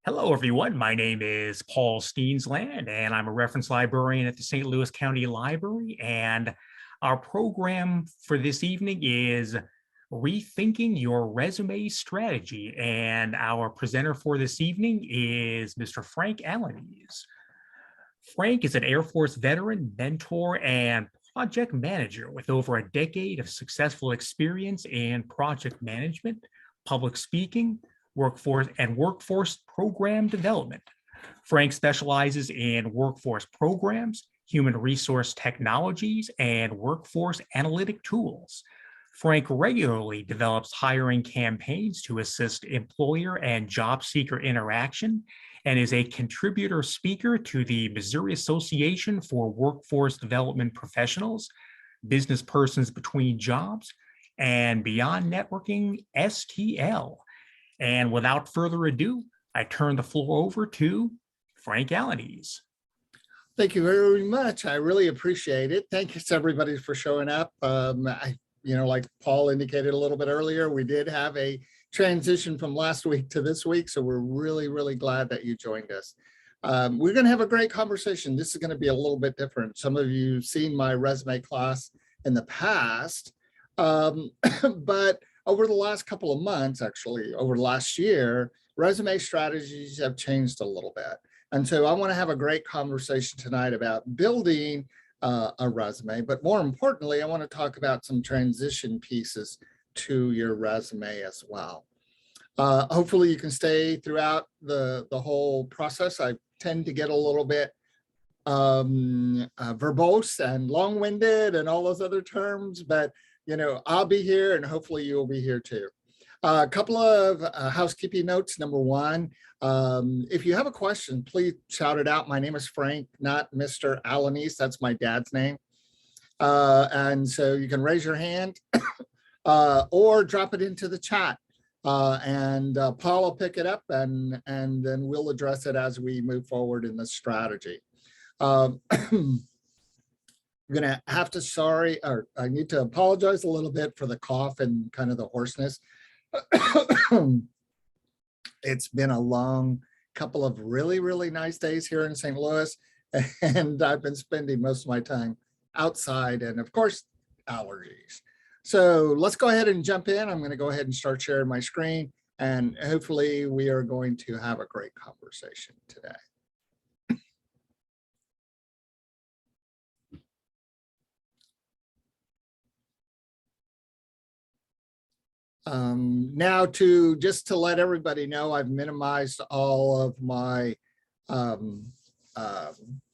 Hello, everyone. My name is Paul Steensland, and I'm a reference librarian at the St. Louis County Library. And our program for this evening is Rethinking Your Resume Strategy. And our presenter for this evening is Mr. Frank Alaniz. Frank is an Air Force veteran, mentor, and project manager with over a decade of successful experience in project management, public speaking, workforce program development. Frank specializes in workforce programs, human resource technologies, and workforce analytic tools. Frank regularly develops hiring campaigns to assist employer and job seeker interaction and is a contributor speaker to the Missouri Association for Workforce Development Professionals, Business Persons Between Jobs, and Beyond Networking STL. And without further ado, I turn the floor over to Frank Alaniz. Thank you very much. I really appreciate it. Thank you to everybody for showing up. Like Paul indicated a little bit earlier, we did have a transition from last week to this week. So we're really, really glad that you joined us. We're going to have a great conversation. This is going to be a little bit different. Some of you have seen my resume class in the past, but over the last couple of months, actually, over the last year, resume strategies have changed a little bit. And so I want to have a great conversation tonight about building a resume, but more importantly, I want to talk about some transition pieces to your resume as well. Hopefully you can stay throughout the whole process. I tend to get a little bit verbose and long-winded and all those other terms, but I'll be here and hopefully you'll be here too. A couple of housekeeping notes. Number one, if you have a question, please shout it out. My name is Frank, not Mr. Alaniz. That's my dad's name. And so you can raise your hand or drop it into the chat. And Paul will pick it up and then we'll address it as we move forward in the strategy. I'm gonna have to I need to apologize a little bit for the cough and kind of the hoarseness. It's been a long couple of really, really nice days here in St. Louis, and I've been spending most of my time outside and of course, allergies. So let's go ahead and jump in. I'm gonna go ahead and start sharing my screen and hopefully we are going to have a great conversation today. Now just to let everybody know, I've minimized all of my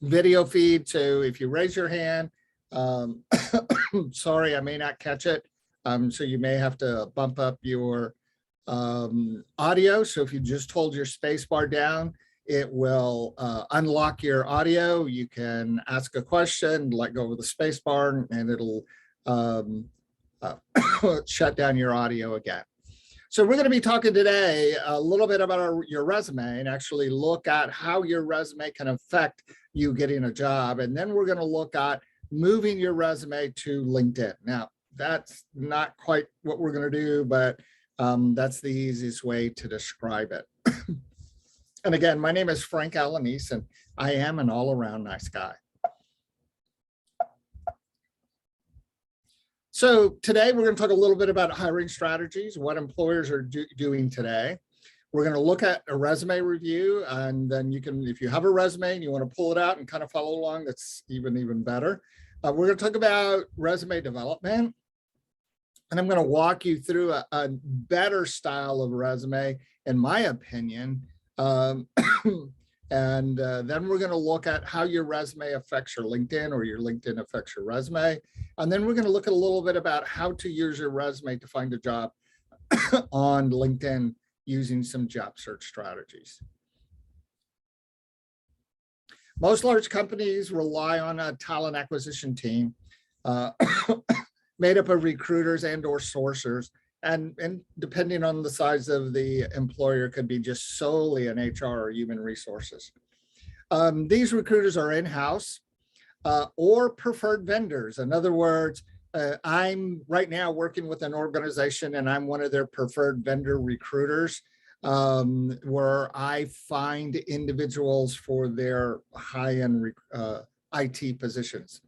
video feed. So if you raise your hand, sorry, I may not catch it. So you may have to bump up your audio. So if you just hold your space bar down, it will unlock your audio. You can ask a question, let go of the space bar, and it'll shut down your audio again. So we're going to be talking today a little bit about your resume and actually look at how your resume can affect you getting a job. And then we're going to look at moving your resume to LinkedIn. Now, that's not quite what we're going to do, but that's the easiest way to describe it. And again, my name is Frank Alaniz, and I am an all-around nice guy. So today we're going to talk a little bit about hiring strategies, what employers are doing today. We're going to look at a resume review, and then you can, if you have a resume and you want to pull it out and kind of follow along, that's even better. We're going to talk about resume development, and I'm going to walk you through a better style of resume, in my opinion. And then we're going to look at how your resume affects your LinkedIn or your LinkedIn affects your resume. And then we're going to look at a little bit about how to use your resume to find a job on LinkedIn using some job search strategies. Most large companies rely on a talent acquisition team made up of recruiters and or sourcers. And depending on the size of the employer, could be just solely an HR or human resources. These recruiters are in-house or preferred vendors. In other words, I'm right now working with an organization and I'm one of their preferred vendor recruiters. where I find individuals for their high-end IT positions,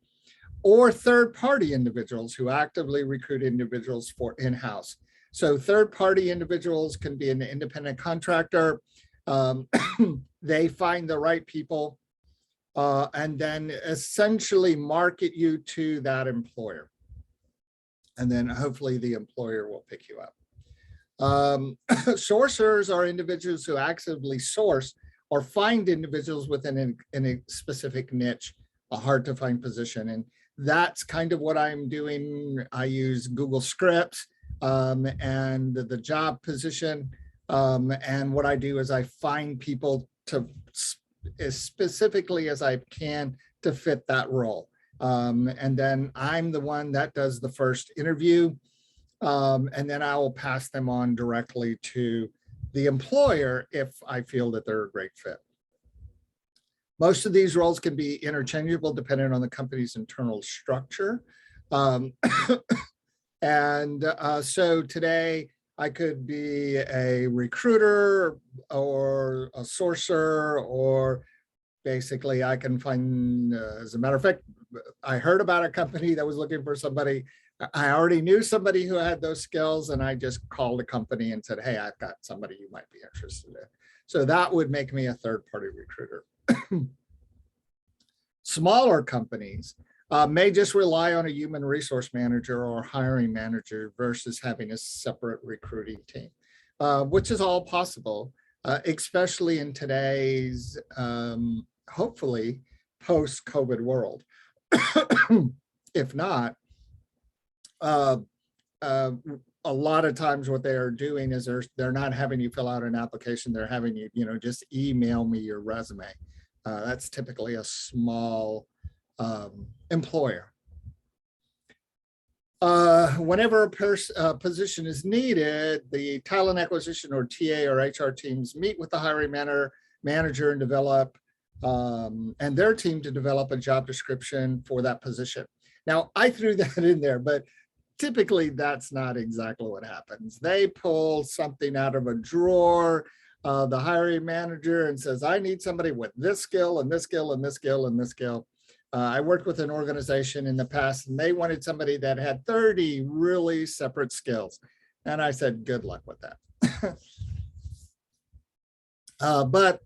or third-party individuals who actively recruit individuals for in-house. So third-party individuals can be an independent contractor. They find the right people and then essentially market you to that employer. And then hopefully the employer will pick you up. Sourcers are individuals who actively source or find individuals within a specific niche, a hard to find position. And that's kind of what I'm doing. I use Google Scripts and the job position. And what I do is I find people to as specifically as I can to fit that role. And then I'm the one that does the first interview. And then I will pass them on directly to the employer if I feel that they're a great fit. Most of these roles can be interchangeable depending on the company's internal structure. So today I could be a recruiter or a sourcer, or basically I can find, as a matter of fact, I heard about a company that was looking for somebody. I already knew somebody who had those skills, and I just called the company and said, hey, I've got somebody you might be interested in. So that would make me a third-party recruiter. Smaller companies may just rely on a human resource manager or hiring manager versus having a separate recruiting team, which is all possible, especially in today's, hopefully, post-COVID world. If not, a lot of times what they are doing is they're not having you fill out an application. They're having you, just email me your resume. That's typically a small employer. Whenever a position is needed, the talent acquisition or TA or HR teams meet with the hiring manager and develop, and their team to develop a job description for that position. Now, I threw that in there, but typically that's not exactly what happens. They pull something out of a drawer, the hiring manager, and says, I need somebody with this skill and this skill and this skill and this skill. I worked with an organization in the past, and they wanted somebody that had 30 really separate skills. And I said, good luck with that. But,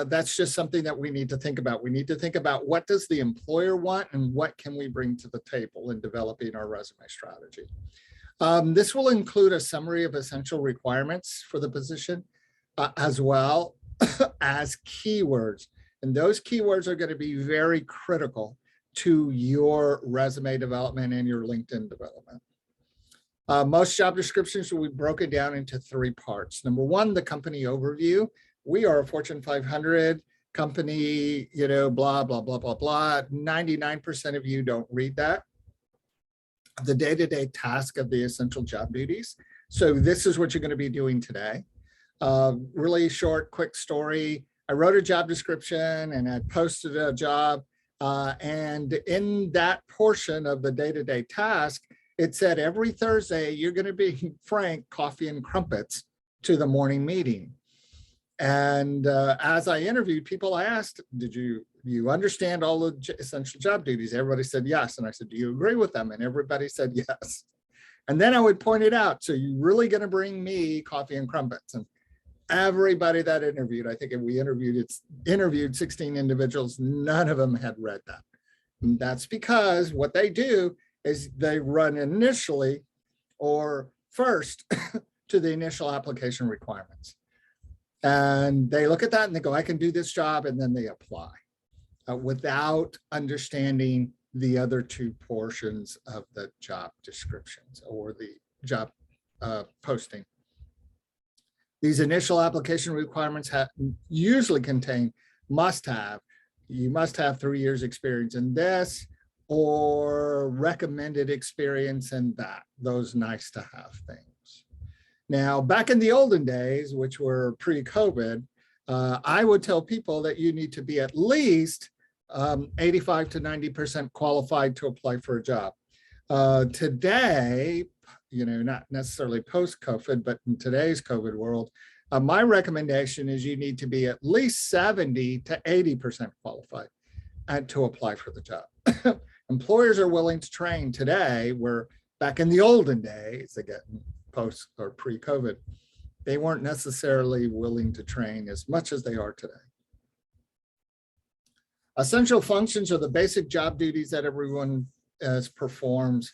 that's just something that we need to think about. We need to think about what does the employer want and what can we bring to the table in developing our resume strategy. This will include a summary of essential requirements for the position, as well as keywords. And those keywords are going to be very critical to your resume development and your LinkedIn development. Most job descriptions will be broken down into 3 parts. Number 1, the company overview. We are a Fortune 500 company, blah, blah, blah, blah, blah. 99% of you don't read that. The day-to-day task of the essential job duties. So this is what you're going to be doing today. Really short, quick story. I wrote a job description and I posted a job. And in that portion of the day-to-day task, it said every Thursday, you're going to be Frank coffee and crumpets to the morning meeting. And as I interviewed people, I asked, did you understand all the essential job duties? Everybody said yes. And I said, do you agree with them? And everybody said yes. And then I would point it out. So you're really going to bring me coffee and crumpets? And everybody that interviewed, I think we interviewed 16 individuals, none of them had read that. And that's because what they do is they run initially or first to the initial application requirements. And they look at that and they go, I can do this job, and then they apply without understanding the other 2 portions of the job descriptions or the job posting. These initial application requirements usually contain you must have 3 years experience in this, or recommended experience in that, those nice to have things. Now, back in the olden days, which were pre-COVID, I would tell people that you need to be at least 85 to 90% qualified to apply for a job. Today, not necessarily post-COVID, but in today's COVID world, my recommendation is you need to be at least 70 to 80% qualified to apply for the job. Employers are willing to train today, where back in the olden days, again, post or pre-COVID, they weren't necessarily willing to train as much as they are today. Essential functions are the basic job duties that everyone performs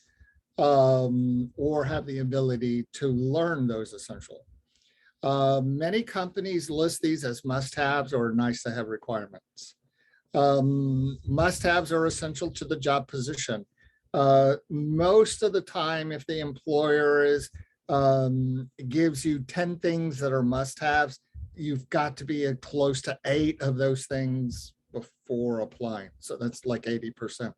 or have the ability to learn those essential. Many companies list these as must-haves or nice-to-have requirements. Must-haves are essential to the job position. Most of the time, if the employer gives you 10 things that are must-haves, you've got to be close to 8 of those things before applying. So that's like 80%.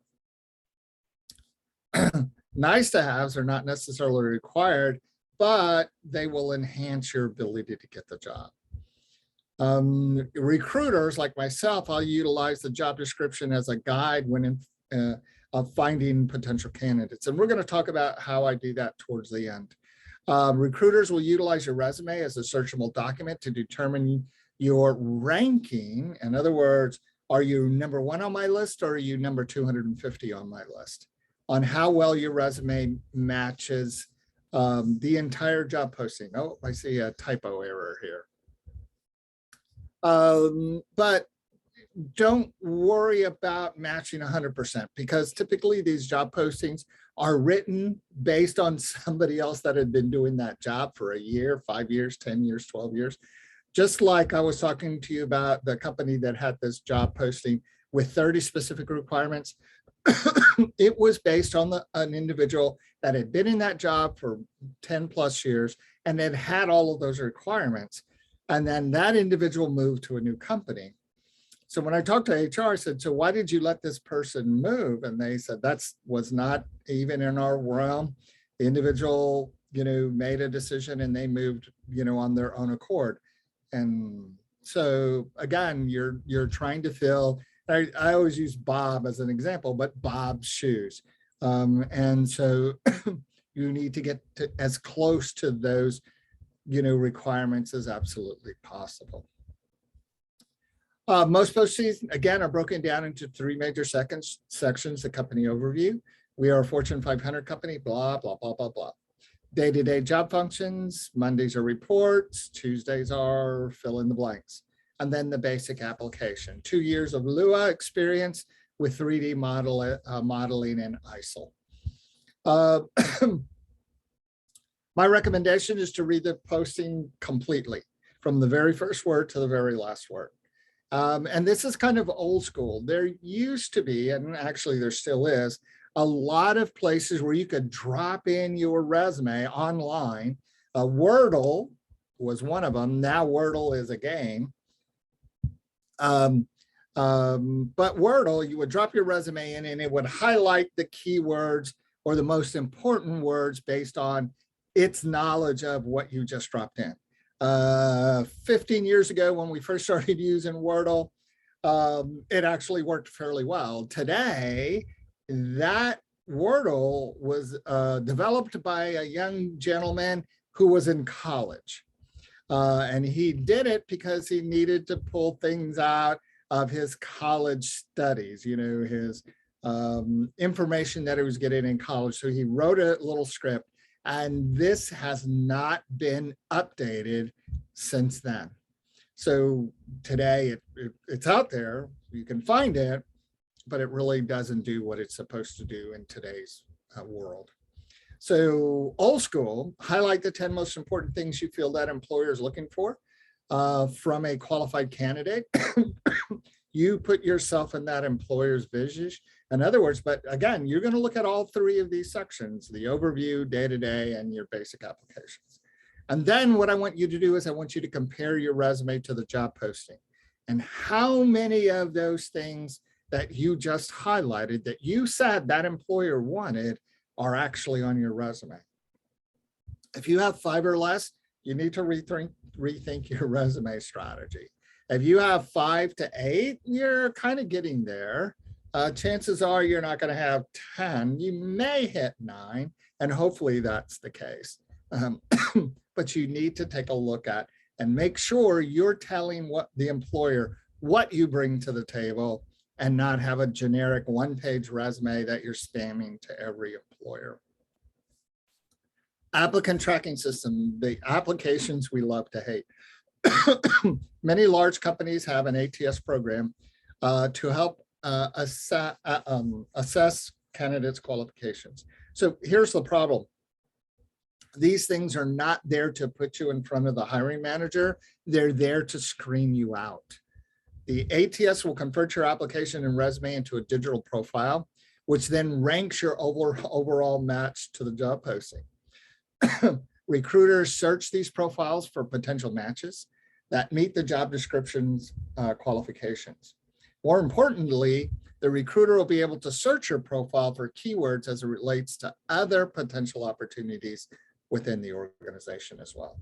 Nice-to-haves are not necessarily required, but they will enhance your ability to get the job. Recruiters like myself, I'll utilize the job description as a guide when finding potential candidates. And we're going to talk about how I do that towards the end. Recruiters will utilize your resume as a searchable document to determine your ranking. In other words, are you number 1 on my list, or are you number 250 on my list? On how well your resume matches the entire job posting. Oh, I see a typo error here. But don't worry about matching 100%, because typically these job postings are written based on somebody else that had been doing that job for a year, 5 years, 10 years, 12 years. Just like I was talking to you about the company that had this job posting with 30 specific requirements. It was based on an individual that had been in that job for 10 plus years and then had all of those requirements. And then that individual moved to a new company. So when I talked to HR, I said, so why did you let this person move? And they said, that was not even in our realm. The individual, made a decision and they moved, on their own accord. And so again, you're trying to fill, I always use Bob as an example, but Bob's shoes. And so you need to get to as close to those, requirements as absolutely possible. Most postseason, again, are broken down into 3 major sections: the company overview. We are a Fortune 500 company, blah, blah, blah, blah, blah. Day-to-day job functions. Mondays are reports. Tuesdays are fill in the blanks. And then the basic application. 2 years of Lua experience with 3D modeling and ISIL. My recommendation is to read the posting completely, from the very first word to the very last word. And this is kind of old school. There used to be, and actually there still is, a lot of places where you could drop in your resume online. Wordle was one of them. Now Wordle is a game. But Wordle, you would drop your resume in and it would highlight the keywords or the most important words based on its knowledge of what you just dropped in. 15 years ago, when we first started using Wordle, it actually worked fairly well. Today, that Wordle was developed by a young gentleman who was in college. And he did it because he needed to pull things out of his college studies, his information that he was getting in college. So he wrote a little script, and this has not been updated since then. So today it's out there, you can find it, but it really doesn't do what it's supposed to do in today's world. So old school, highlight the 10 most important things you feel that employer is looking for from a qualified candidate. You put yourself in that employer's vision. In other words, but again, you're going to look at all 3 of these sections: the overview, day-to-day, and your basic applications. And then what I want you to do is I want you to compare your resume to the job posting, and how many of those things that you just highlighted that you said that employer wanted are actually on your resume. If you have 5 or less, you need to rethink your resume strategy. If you have 5 to 8, you're kind of getting there. chances are you're not going to have 10. You may hit 9, and hopefully that's the case. But you need to take a look at and make sure you're telling what the employer what you bring to the table, and not have a generic one-page resume that you're spamming to every employer. Applicant tracking system, the applications we love to hate. Many large companies have an ATS program to help assess candidates' qualifications. So here's the problem. These things are not there to put you in front of the hiring manager. They're there to screen you out. The ATS will convert your application and resume into a digital profile, which then ranks your overall match to the job posting. Recruiters search these profiles for potential matches that meet the job description's qualifications. More importantly, the recruiter will be able to search your profile for keywords as it relates to other potential opportunities within the organization as well.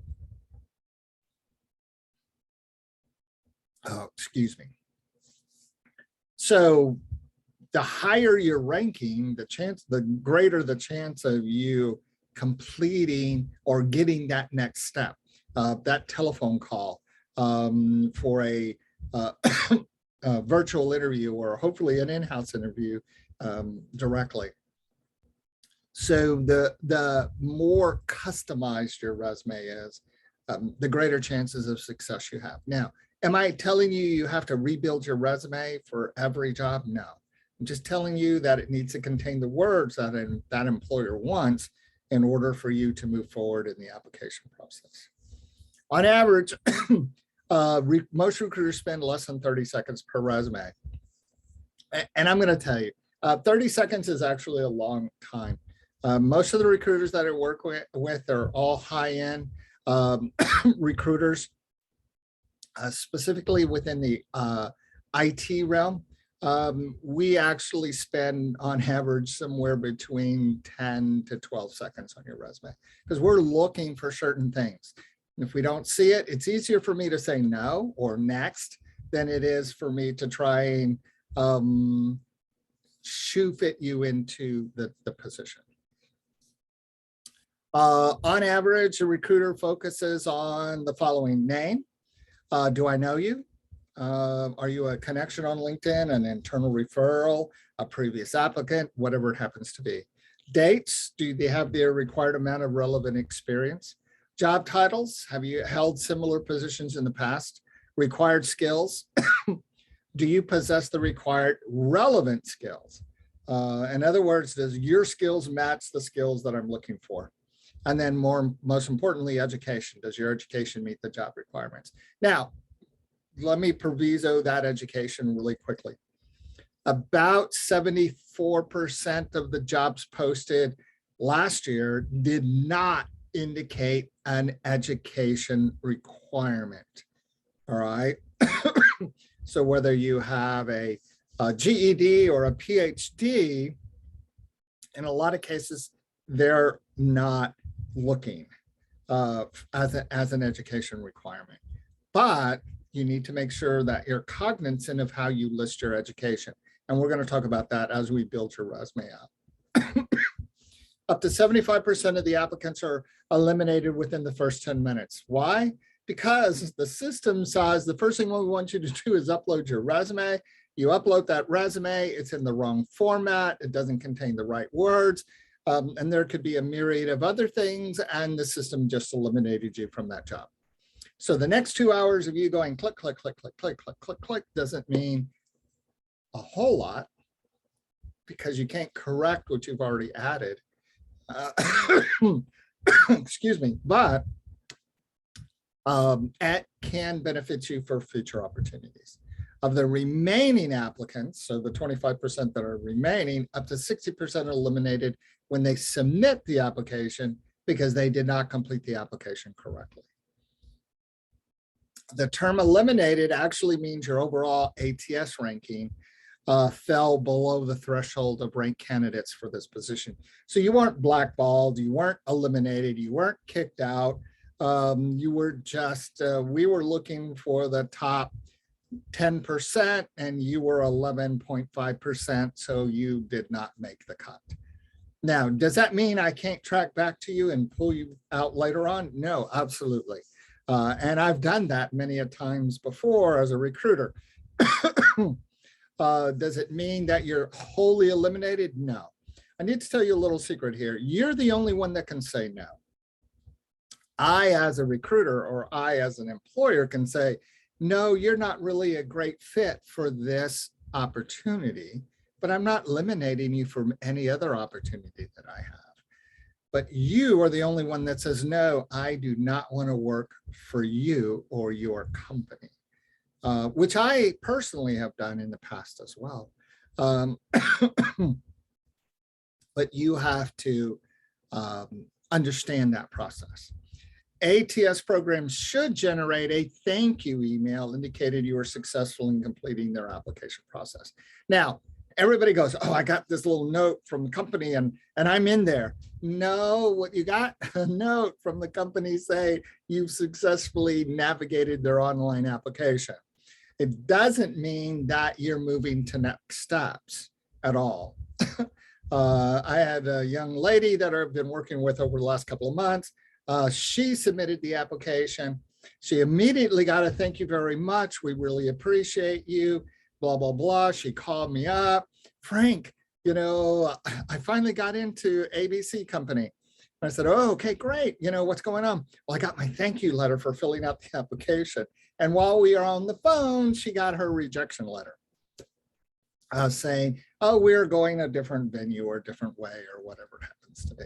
Oh, excuse me. So the higher your ranking, the greater the chance of you completing or getting that next step, that telephone call for a virtual interview, or hopefully an in-house interview directly. So the more customized your resume is, the greater chances of success you have. Now, am I telling you you have to rebuild your resume for every job? No. I'm just telling you that it needs to contain the words that that employer wants in order for you to move forward in the application process. On average, most recruiters spend less than 30 seconds per resume. And I'm going to tell you, 30 seconds is actually a long time. Most of the recruiters that I work with are all high-end recruiters, specifically within the IT realm. We actually spend on average somewhere between 10 to 12 seconds on your resume, because we're looking for certain things. If we don't see it, it's easier for me to say no or next than it is for me to try and shoe fit you into the position. On average, a recruiter focuses on the following: name. Do I know you? Are you a connection on LinkedIn, an internal referral, a previous applicant, whatever it happens to be? Dates, do they have the required amount of relevant experience? Job titles, have you held similar positions in the past? Required skills, do you possess the required relevant skills? In other words, does your skills match the skills that I'm looking for? And then most importantly, education. Does your education meet the job requirements? Now, let me proviso that education really quickly. About 74% of the jobs posted last year did not indicate an education requirement. All right. So whether you have a GED or a PhD, in a lot of cases, they're not looking as an education requirement. But you need to make sure that you're cognizant of how you list your education. And we're going to talk about that as we build your resume up. Up to 75% of the applicants are eliminated within the first 10 minutes. Why? Because the system says the first thing we want you to do is upload your resume. You upload that resume, it's in the wrong format, it doesn't contain the right words, and there could be a myriad of other things, and the system just eliminated you from that job. So the next 2 hours of you going click, click, click, click, click, click, click, click doesn't mean a whole lot, because you can't correct what you've already added. Excuse me, but it can benefit you for future opportunities. Of the remaining applicants, so the 25% that are remaining, up to 60% are eliminated when they submit the application because they did not complete the application correctly. The term eliminated actually means your overall ATS ranking fell below the threshold of ranked candidates for this position. So you weren't blackballed, you weren't eliminated, you weren't kicked out. You were just, we were looking for the top 10% and you were 11.5%, so you did not make the cut. Now, does that mean I can't track back to you and pull you out later on? No, absolutely. And I've done that many a times before as a recruiter. Does it mean that you're wholly eliminated? No. I need to tell you a little secret here. You're the only one that can say no. I, as a recruiter, or I, as an employer, can say, no, you're not really a great fit for this opportunity, but I'm not eliminating you from any other opportunity that I have. But you are the only one that says, no, I do not want to work for you or your company, which I personally have done in the past as well. But you have to understand that process. ATS programs should generate a thank you email indicating you were successful in completing their application process. Now, everybody goes, oh, I got this little note from the company and I'm in there. No, what you got? A note from the company say you've successfully navigated their online application. It doesn't mean that you're moving to next steps at all. I had a young lady that I've been working with over the last couple of months. She submitted the application. She immediately got a thank you very much. We really appreciate you, blah, blah, blah. She called me up. Frank, you know, I finally got into ABC company. I said, oh, okay, great. You know, what's going on? Well, I got my thank you letter for filling out the application. And while we are on the phone, she got her rejection letter saying, oh, we're going a different venue or a different way or whatever it happens to be.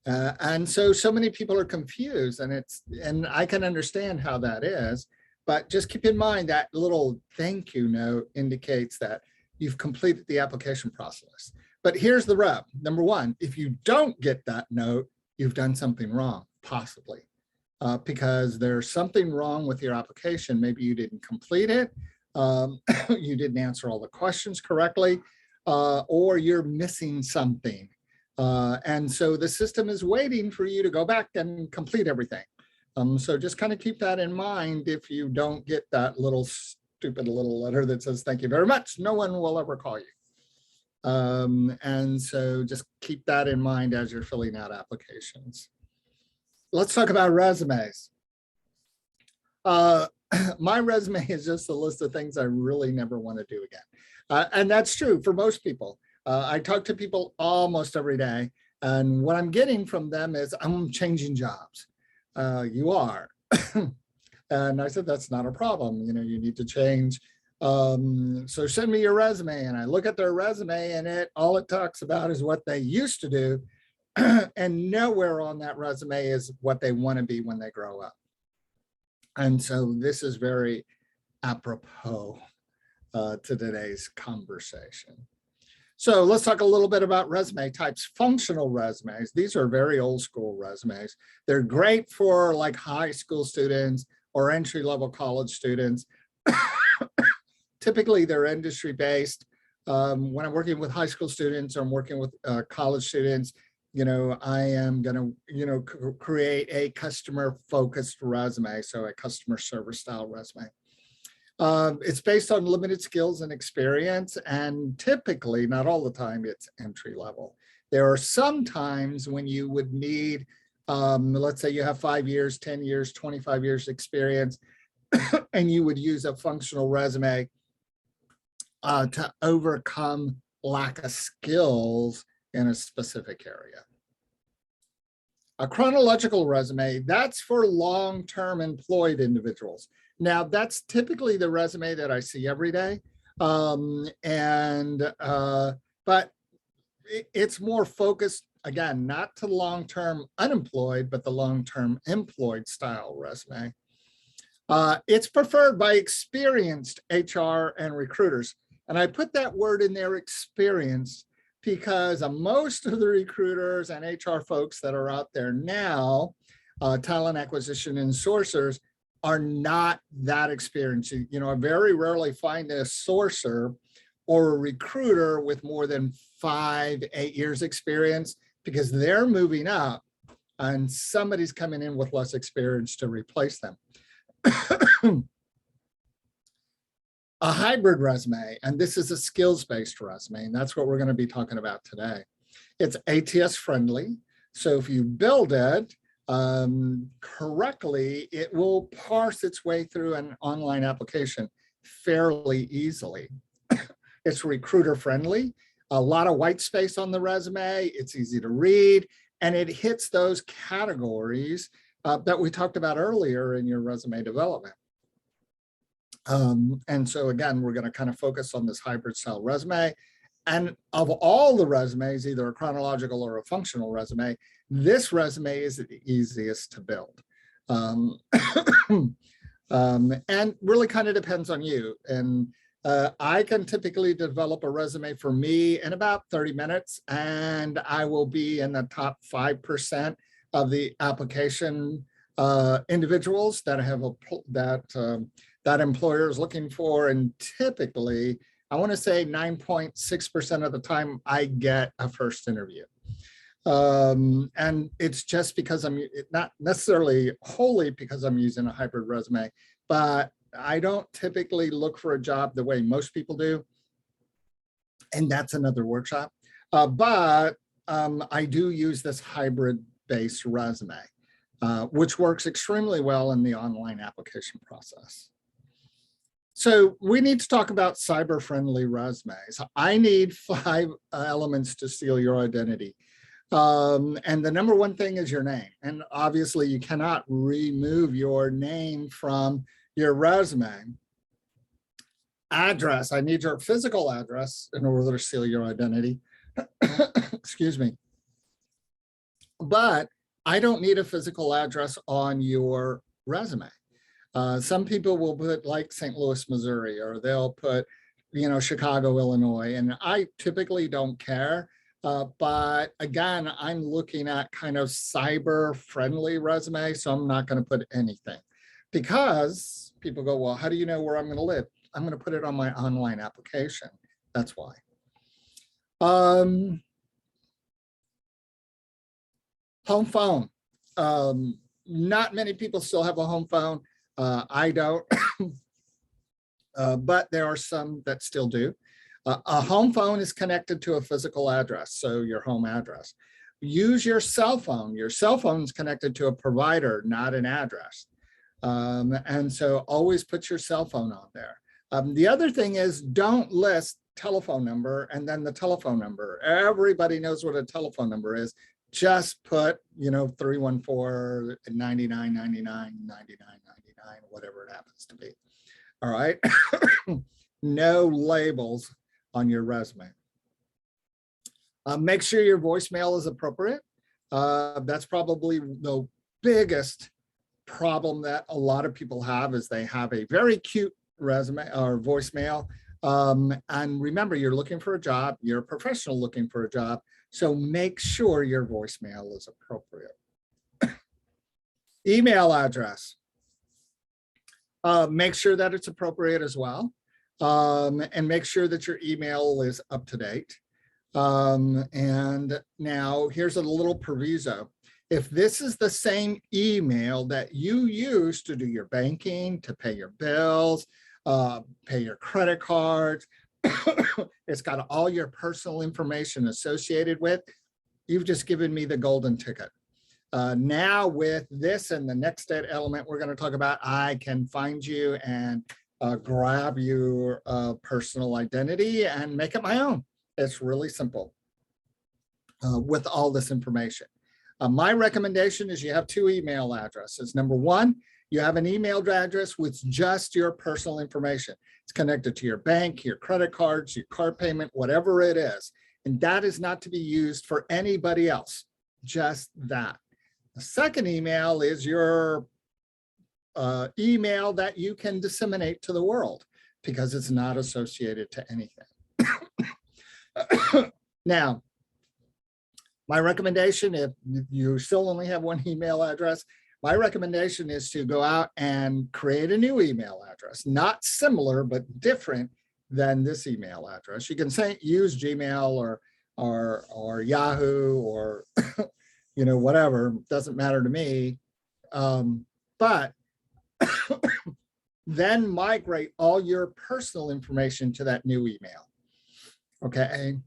And so many people are confused, and I can understand how that is, but just keep in mind that little thank you note indicates that you've completed the application process. But here's the rub. Number one, if you don't get that note, you've done something wrong, possibly, because there's something wrong with your application. Maybe you didn't complete it, you didn't answer all the questions correctly, or you're missing something. And so the system is waiting for you to go back and complete everything. So just kind of keep that in mind if you don't get that little stupid little letter that says, thank you very much. No one will ever call you. And so just keep that in mind as you're filling out applications. Let's talk about resumes. My resume is just a list of things I really never want to do again. And that's true for most people. I talk to people almost every day, and what I'm getting from them is, I'm changing jobs. You are. And I said, that's not a problem. You know, you need to change. So send me your resume. And I look at their resume, and all it talks about is what they used to do. And nowhere on that resume is what they want to be when they grow up. And so this is very apropos to today's conversation. So let's talk a little bit about resume types. Functional resumes. These are very old school resumes. They're great for like high school students or entry-level college students. Typically, they're industry-based. When I'm working with high school students or I'm working with college students, you know, I am going to, you know, create a customer-focused resume, so a customer service style resume. It's based on limited skills and experience, and typically, not all the time, it's entry level. There are some times when you would need, let's say you have 5 years, 10 years, 25 years experience, and you would use a functional resume to overcome lack of skills in a specific area. A chronological resume, that's for long-term employed individuals. Now, that's typically the resume that I see every day. But it's more focused, again, not to long-term unemployed, but the long-term employed style resume. It's preferred by experienced HR and recruiters. And I put that word in there, experienced, because most of the recruiters and HR folks that are out there now, talent acquisition and sourcers, are not that experienced. You know, I very rarely find a sourcer or a recruiter with more than 5, 8 years experience, because they're moving up and somebody's coming in with less experience to replace them. A hybrid resume, and this is a skills-based resume, and that's what we're going to be talking about today. It's ATS friendly, so if you build it correctly, it will parse its way through an online application fairly easily. It's recruiter friendly, a lot of white space on the resume, it's easy to read, and it hits those categories that we talked about earlier in your resume development. And so again, we're going to kind of focus on this hybrid style resume. And of all the resumes, either a chronological or a functional resume, this resume is the easiest to build. And really kind of depends on you. And I can typically develop a resume for me in about 30 minutes, and I will be in the top 5% of the application individuals that have that employer is looking for. And typically, I want to say 9.6% of the time I get a first interview. And it's just because I'm not necessarily wholly because I'm using a hybrid resume, but I don't typically look for a job the way most people do. And that's another workshop. But I do use this hybrid based resume, which works extremely well in the online application process. So we need to talk about cyber-friendly resumes. I need 5 elements to steal your identity. And the number one thing is your name. And obviously you cannot remove your name from your resume. Address, I need your physical address in order to steal your identity. Excuse me. But I don't need a physical address on your resume. Some people will put like St. Louis, Missouri, or they'll put, Chicago, Illinois, and I typically don't care. But again, I'm looking at kind of cyber friendly resume, so I'm not going to put anything because people go, well, how do you know where I'm going to live? I'm going to put it on my online application. That's why. Home phone. Not many people still have a home phone. I don't, but there are some that still do. A home phone is connected to a physical address, so your home address. Use your cell phone. Your cell phone is connected to a provider, not an address. And so always put your cell phone on there. The other thing is don't list telephone number and then the telephone number. Everybody knows what a telephone number is. Just put, 314 99 99 99 whatever it happens to be. All right. No labels on your resume. Make sure your voicemail is appropriate. That's probably the biggest problem that a lot of people have is they have a very cute resume or voicemail. And remember, you're looking for a job. You're a professional looking for a job. So make sure your voicemail is appropriate. Email address. Make sure that it's appropriate as well. And make sure that your email is up to date. And now here's a little proviso. If this is the same email that you use to do your banking, to pay your bills, pay your credit cards, it's got all your personal information associated with, you've just given me the golden ticket. Now with this and the next element we're going to talk about, I can find you and grab your personal identity and make it my own. It's really simple with all this information. My recommendation is you have 2 email addresses. Number 1, you have an email address with just your personal information. It's connected to your bank, your credit cards, your car payment, whatever it is. And that is not to be used for anybody else, just that. The second email is your email that you can disseminate to the world because it's not associated to anything. Now, my recommendation, if you still only have 1 email address, my recommendation is to go out and create a new email address, not similar, but different than this email address. You can say use Gmail or Yahoo or whatever, doesn't matter to me. But then migrate all your personal information to that new email. Okay.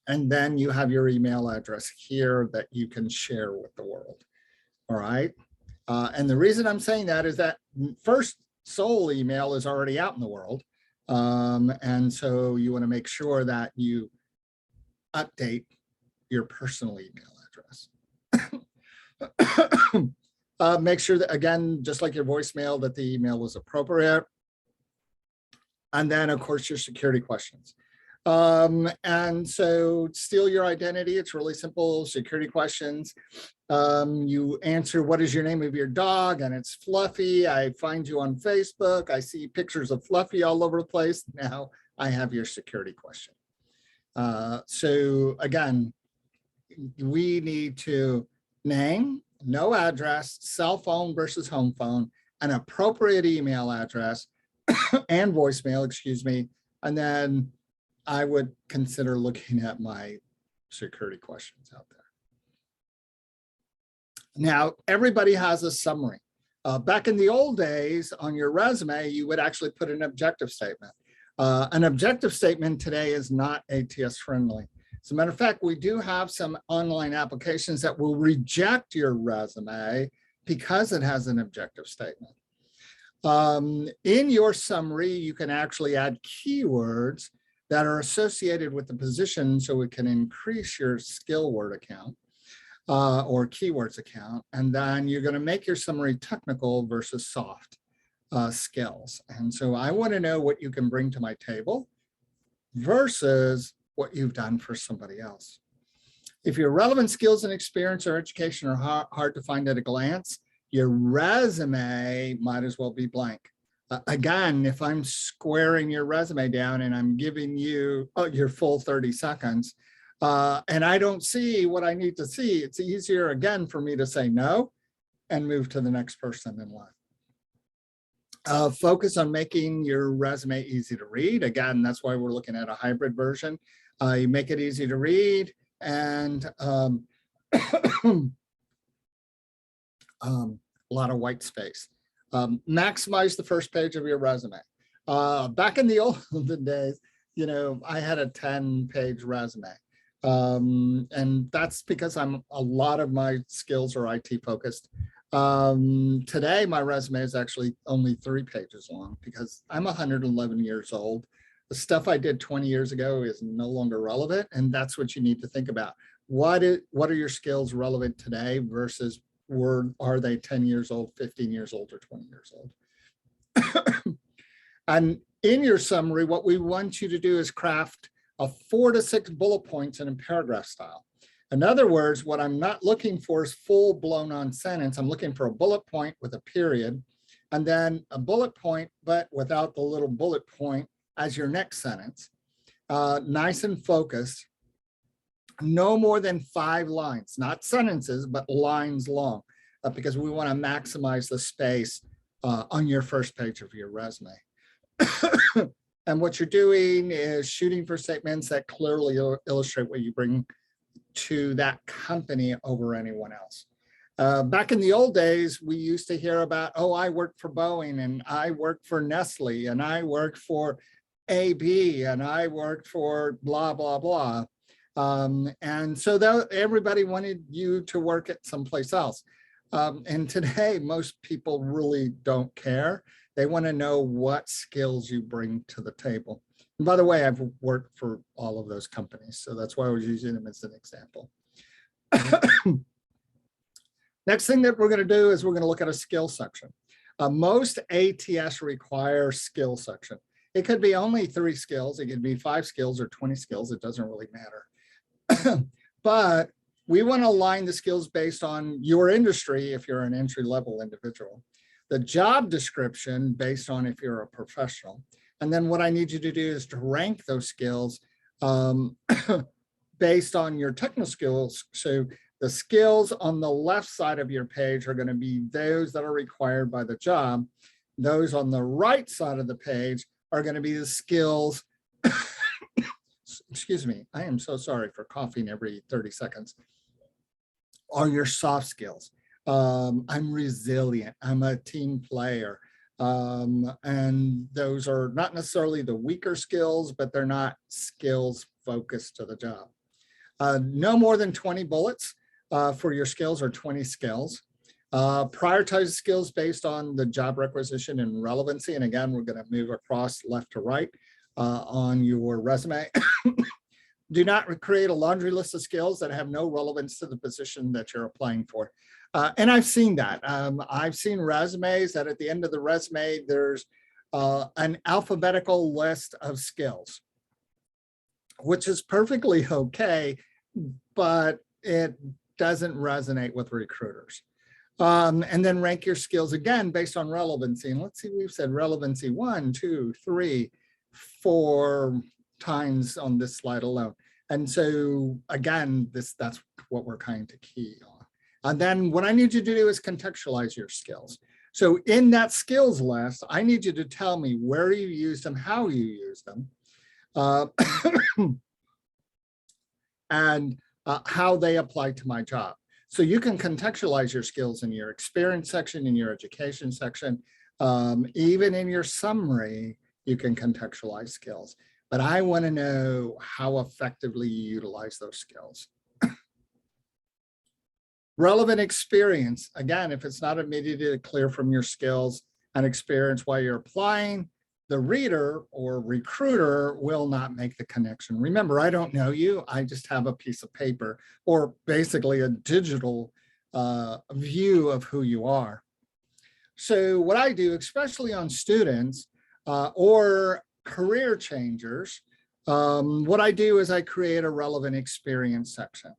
And then you have your email address here that you can share with the world. All right. And the reason I'm saying that is that first sole email is already out in the world. And so you want to make sure that you update your personal email address. Make sure that, again, just like your voicemail, that the email was appropriate. And then, of course, your security questions. And so steal your identity. It's really simple. Security questions. You answer, what is your name of your dog? And it's Fluffy. I find you on Facebook. I see pictures of Fluffy all over the place. Now I have your security question. So again, we need to name, no address, cell phone versus home phone, an appropriate email address and voicemail, excuse me. And then I would consider looking at my security questions out there. Now, everybody has a summary. Back in the old days, on your resume, you would actually put an objective statement. An objective statement today is not ATS friendly. As a matter of fact, we do have some online applications that will reject your resume because it has an objective statement. In your summary, you can actually add keywords that are associated with the position so it can increase your skill word account or keywords account. And then you're going to make your summary technical versus soft skills. And so I want to know what you can bring to my table versus what you've done for somebody else. If your relevant skills and experience or education are hard to find at a glance, your resume might as well be blank. Again, if I'm squaring your resume down and I'm giving you your full 30 seconds and I don't see what I need to see, it's easier again for me to say no and move to the next person in line. Focus on making your resume easy to read. Again, that's why we're looking at a hybrid version. You make it easy to read and a lot of white space. Maximize the first page of your resume. Back in the olden days, you know, I had a 10-page resume. And that's because a lot of my skills are IT focused. Today, my resume is actually only 3 pages long because I'm 111 years old. The stuff I did 20 years ago is no longer relevant. And that's what you need to think about. What are your skills relevant today versus are they 10 years old, 15 years old, or 20 years old? And in your summary, what we want you to do is craft a 4 to 6 bullet points in a paragraph style. In other words, what I'm not looking for is full blown on sentence. I'm looking for a bullet point with a period, and then a bullet point, but without the little bullet point as your next sentence. Nice and focused. No more than 5 lines, not sentences, but lines long, because we want to maximize the space on your first page of your resume. And what you're doing is shooting for statements that clearly illustrate what you bring to that company over anyone else. Back in the old days, we used to hear about, oh, I worked for Boeing, and I worked for Nestle, and I worked for AB, and I worked for blah, blah, blah. And so everybody wanted you to work at someplace else. And today, most people really don't care. They want to know what skills you bring to the table. And by the way, I've worked for all of those companies, so that's why I was using them as an example. Next thing that we're going to do is we're going to look at a skill section. Most ATS require skill section. It could be only 3 skills. It could be 5 skills or 20 skills. It doesn't really matter. But we want to align the skills based on your industry if you're an entry-level individual, the job description based on if you're a professional. And then what I need you to do is to rank those skills based on your technical skills. So the skills on the left side of your page are going to be those that are required by the job. Those on the right side of the page are going to be the skills. Excuse me, I am so sorry for coughing every 30 seconds. Are your soft skills. I'm resilient. I'm a team player. And those are not necessarily the weaker skills, but they're not skills focused to the job. No more than 20 bullets for your skills or 20 skills. Prioritize skills based on the job requisition and relevancy. And again, we're going to move across left to right on your resume. Do not create a laundry list of skills that have no relevance to the position that you're applying for. And I've seen that. I've seen resumes that at the end of the resume, there's an alphabetical list of skills, which is perfectly okay, but it doesn't resonate with recruiters. And then rank your skills again based on relevancy. And let's see, we've said relevancy 1, 2, 3, 4 times on this slide alone. And so again, that's what we're kind of key on. And then what I need you to do is contextualize your skills. So in that skills list, I need you to tell me where you use them, how you use them, and how they apply to my job. So you can contextualize your skills in your experience section, in your education section, even in your summary, you can contextualize skills. But I want to know how effectively you utilize those skills. Relevant experience. Again, if it's not immediately clear from your skills and experience while you're applying, the reader or recruiter will not make the connection. Remember, I don't know you. I just have a piece of paper or basically a digital view of who you are. So what I do, especially on students or career changers, what I do is I create a relevant experience section.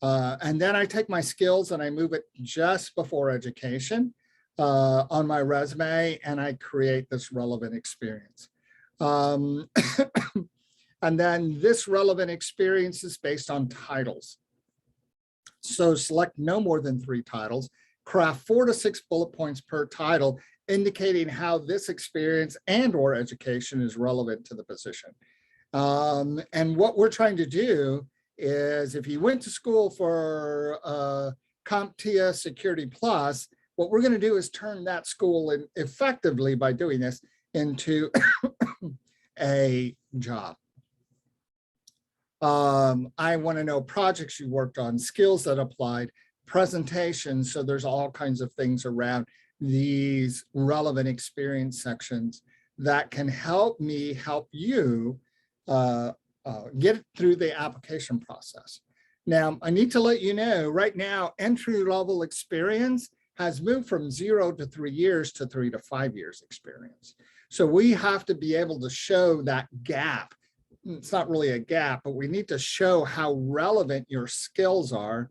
And then I take my skills and I move it just before education on my resume, and I create this relevant experience. And then this relevant experience is based on titles. So select no more than 3 titles, craft 4 to 6 bullet points per title, indicating how this experience and or education is relevant to the position. And what we're trying to do is, if you went to school for CompTIA Security Plus, what we're going to do is turn that school in effectively by doing this into a job. I want to know projects you worked on, skills that applied, presentations. So there's all kinds of things around these relevant experience sections that can help me help you get through the application process. Now, I need to let you know right now, entry level experience has moved from 0 to 3 years to 3 to 5 years experience. So we have to be able to show that gap. It's not really a gap, but we need to show how relevant your skills are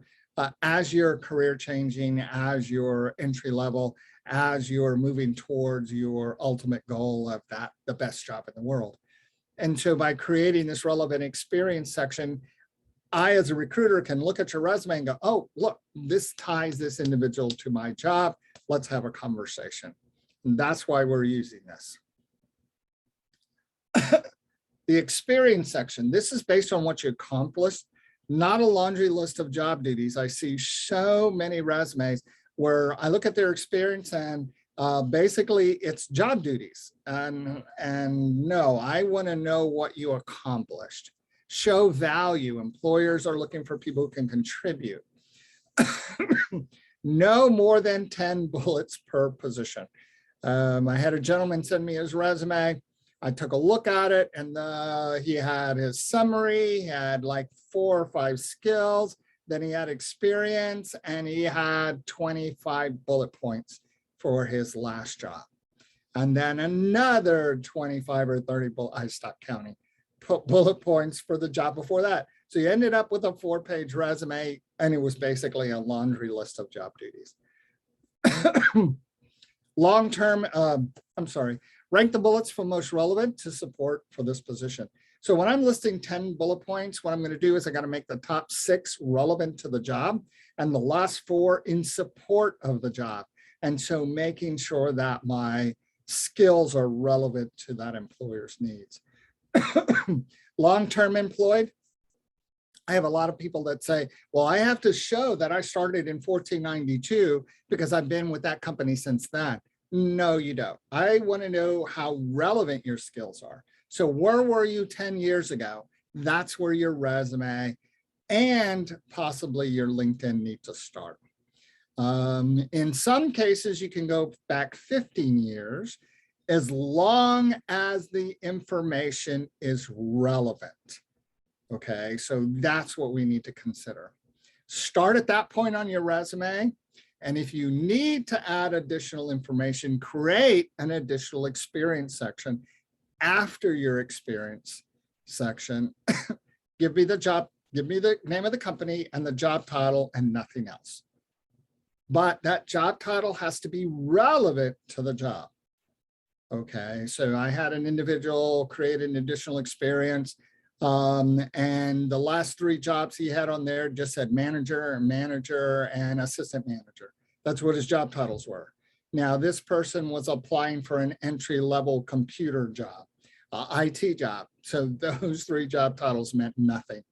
as you're career changing, as you're entry level, as you're moving towards your ultimate goal of the best job in the world. And so by creating this relevant experience section, I, as a recruiter, can look at your resume and go, oh, look, this ties this individual to my job. Let's have a conversation. And that's why we're using this. The experience section, this is based on what you accomplished, not a laundry list of job duties. I see so many resumes where I look at their experience and basically it's job duties. And no, I want to know what you accomplished. Show value. Employers are looking for people who can contribute. No more than 10 bullets per position. I had a gentleman send me his resume. I took a look at it, and he had his summary, he had like 4 or 5 skills, then he had experience, and he had 25 bullet points for his last job. And then another 25 or 30 I stopped counting, bullet points for the job before that. So you ended up with a 4-page resume, and it was basically a laundry list of job duties. Long-term, rank the bullets from most relevant to support for this position. So when I'm listing 10 bullet points, what I'm going to do is I got to make the top 6 relevant to the job and the last 4 in support of the job. And so making sure that my skills are relevant to that employer's needs. Long-term employed, I have a lot of people that say, well, I have to show that I started in 1492 because I've been with that company since then. No, you don't. I want to know how relevant your skills are. So where were you 10 years ago? That's where your resume and possibly your LinkedIn need to start. In some cases, you can go back 15 years as long as the information is relevant. Okay, so that's what we need to consider. Start at that point on your resume. And if you need to add additional information, create an additional experience section after your experience section. Give me the job, give me the name of the company and the job title and nothing else. But that job title has to be relevant to the job. Okay, so I had an individual create an additional experience, and the last 3 jobs he had on there just said manager, and assistant manager. That's what his job titles were. Now, this person was applying for an entry-level computer job, IT job. So those 3 job titles meant nothing.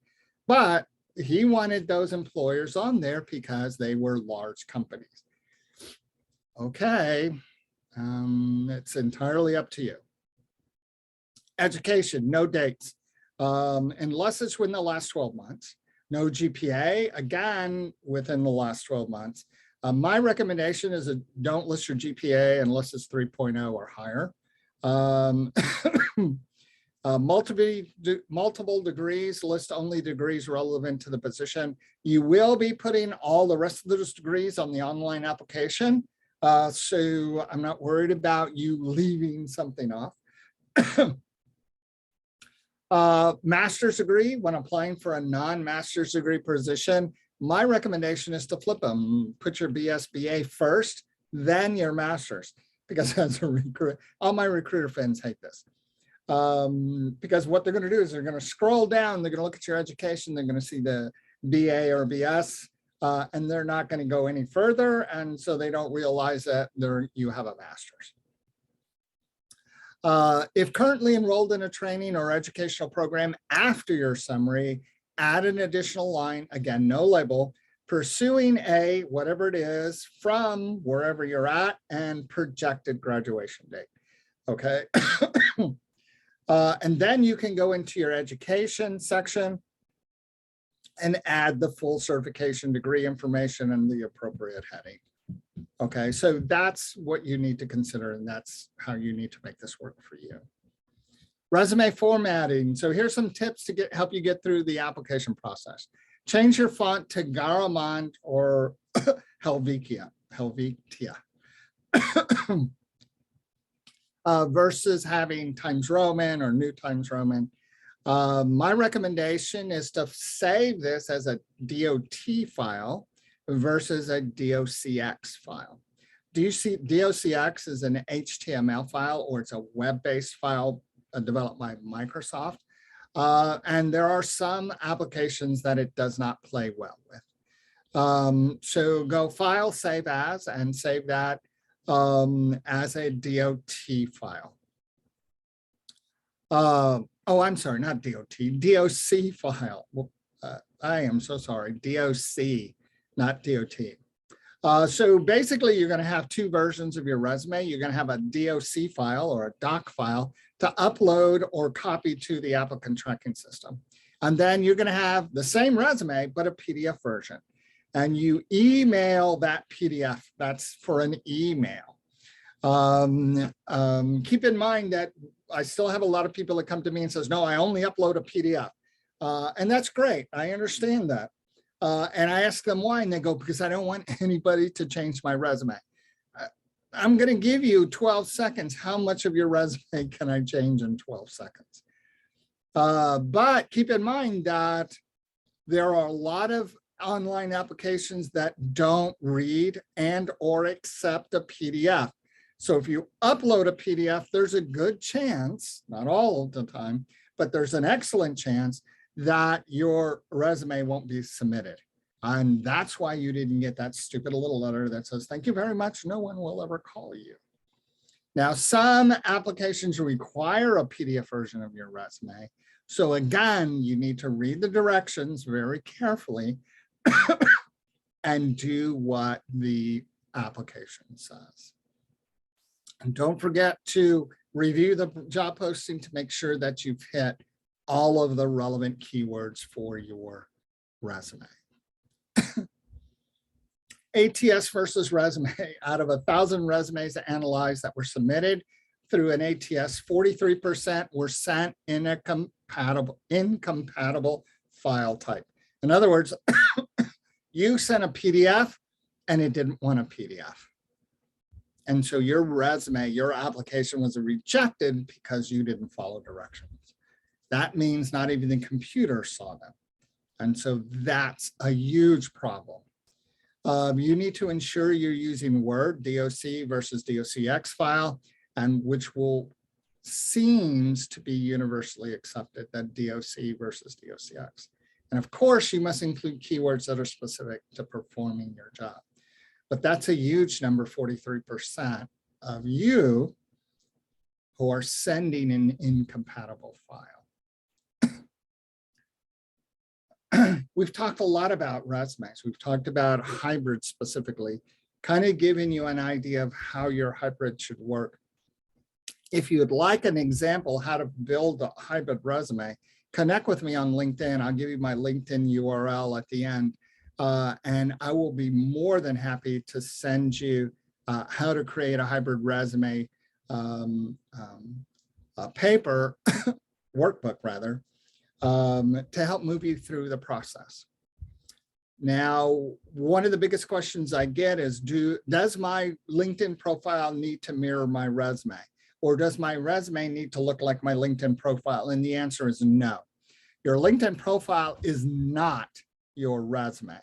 But he wanted those employers on there because they were large companies. Okay, it's entirely up to you. Education, no dates, unless it's within the last 12 months. No GPA, again, within the last 12 months. My recommendation is don't list your GPA unless it's 3.0 or higher. Multiple degrees, list only degrees relevant to the position. You will be putting all the rest of those degrees on the online application. So I'm not worried about you leaving something off. Master's degree, when applying for a non-master's degree position, my recommendation is to flip them. Put your BS, BA first, then your master's, because as a recruiter, all my recruiter friends hate this. Because what they're going to do is they're going to scroll down, they're going to look at your education, they're going to see the BA or BS, and they're not going to go any further, and so they don't realize that you have a master's. If currently enrolled in a training or educational program after your summary, add an additional line, again, no label, pursuing a, whatever it is, from wherever you're at and projected graduation date. Okay. And then you can go into your education section and add the full certification degree information and the appropriate heading. Okay, so that's what you need to consider, and that's how you need to make this work for you. Resume formatting. So here's some tips to help you get through the application process. Change your font to Garamond or Helvetia. Versus having Times Roman or New Times Roman. My recommendation is to save this as a DOT file versus a DOCX file. DOCX is an HTML file, or it's a web-based file developed by Microsoft. And there are some applications that it does not play well with. So go File, Save As, and save that as a DOT file. Oh, I'm sorry, not DOT, DOC file. I am so sorry, DOC, not DOT. So basically, you're going to have 2 versions of your resume. You're going to have a DOC file or a doc file to upload or copy to the applicant tracking system. And then you're going to have the same resume, but a PDF version. And you email that PDF. That's for an email. Keep in mind that I still have a lot of people that come to me and says, no, I only upload a PDF. And that's great. I understand that. And I ask them why, and they go, because I don't want anybody to change my resume. I'm going to give you 12 seconds. How much of your resume can I change in 12 seconds? But keep in mind that there are a lot of online applications that don't read and or accept a PDF. So if you upload a PDF, there's a good chance, not all of the time, but there's an excellent chance that your resume won't be submitted. And that's why you didn't get that stupid little letter that says, thank you very much, no one will ever call you. Now, some applications require a PDF version of your resume. So again, you need to read the directions very carefully and do what the application says. And don't forget to review the job posting to make sure that you've hit all of the relevant keywords for your resume. ATS versus resume. Out of 1,000 resumes analyzed that were submitted through an ATS, 43% were sent in a incompatible file type. In other words, you sent a PDF and it didn't want a PDF. And so your resume, your application was rejected because you didn't follow directions. That means not even the computer saw them. And so that's a huge problem. You need to ensure you're using Word, DOC versus DOCX file, and which seems to be universally accepted, that DOC versus DOCX. And of course, you must include keywords that are specific to performing your job. But that's a huge number, 43% of you who are sending an incompatible file. We've talked a lot about resumes. We've talked about hybrid specifically, kind of giving you an idea of how your hybrid should work. If you'd like an example how to build a hybrid resume, connect with me on LinkedIn. I'll give you my LinkedIn URL at the end. And I will be more than happy to send you how to create a hybrid resume paper, workbook rather, to help move you through the process. Now, one of the biggest questions I get is, does my LinkedIn profile need to mirror my resume? Or does my resume need to look like my LinkedIn profile? And the answer is no. Your LinkedIn profile is not your resume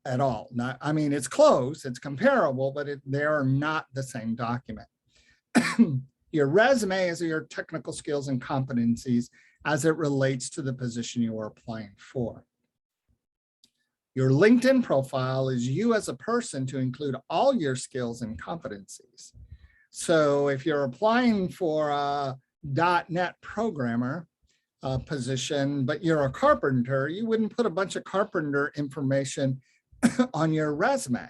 at all. I mean, it's close, it's comparable, but they are not the same document. Your resume is your technical skills and competencies as it relates to the position you are applying for. Your LinkedIn profile is you as a person to include all your skills and competencies. So if you're applying for a .NET programmer position, but you're a carpenter, you wouldn't put a bunch of carpenter information on your resume.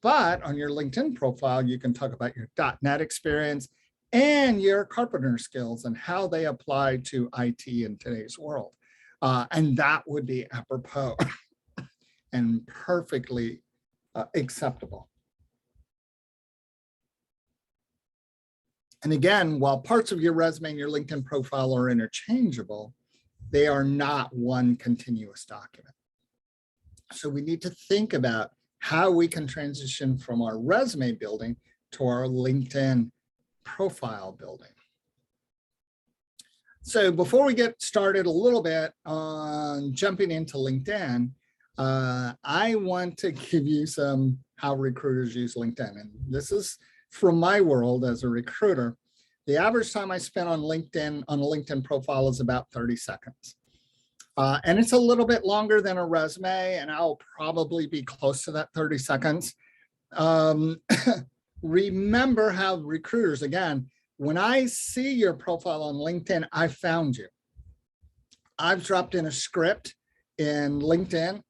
But on your LinkedIn profile, you can talk about your .NET experience and your carpenter skills and how they apply to IT in today's world. And that would be apropos and perfectly acceptable. And again, while parts of your resume and your LinkedIn profile are interchangeable, they are not one continuous document. So we need to think about how we can transition from our resume building to our LinkedIn profile building. So before we get started a little bit on jumping into LinkedIn, I want to give you some how recruiters use LinkedIn. And this is from my world as a recruiter. The average time I spend on LinkedIn, on a LinkedIn profile, is about 30 seconds. And it's a little bit longer than a resume, and I'll probably be close to that 30 seconds. Remember how recruiters, again, when I see your profile on LinkedIn, I found you. I've dropped in a script in LinkedIn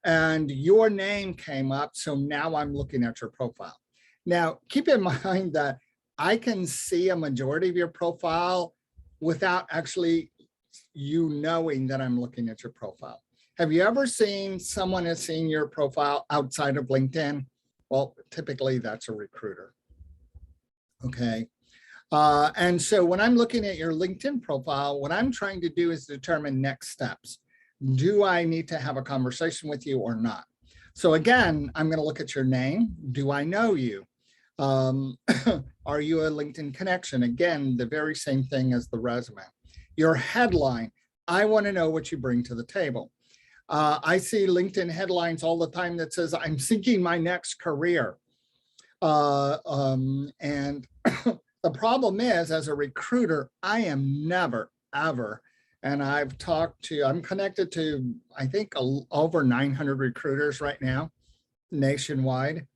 and your name came up. So now I'm looking at your profile. Now, keep in mind that I can see a majority of your profile without actually you knowing that I'm looking at your profile. Have you ever seen someone has seen your profile outside of LinkedIn? Well, typically that's a recruiter. Okay. And so when I'm looking at your LinkedIn profile, what I'm trying to do is determine next steps. Do I need to have a conversation with you or not? So again, I'm going to look at your name. Do I know you? Are you a LinkedIn connection? Again, the very same thing as the resume. Your headline, I want to know what you bring to the table. I see LinkedIn headlines all the time that says, I'm seeking my next career. And the problem is, as a recruiter, I am never, ever, and I'm connected to, I think, over 900 recruiters right now, nationwide.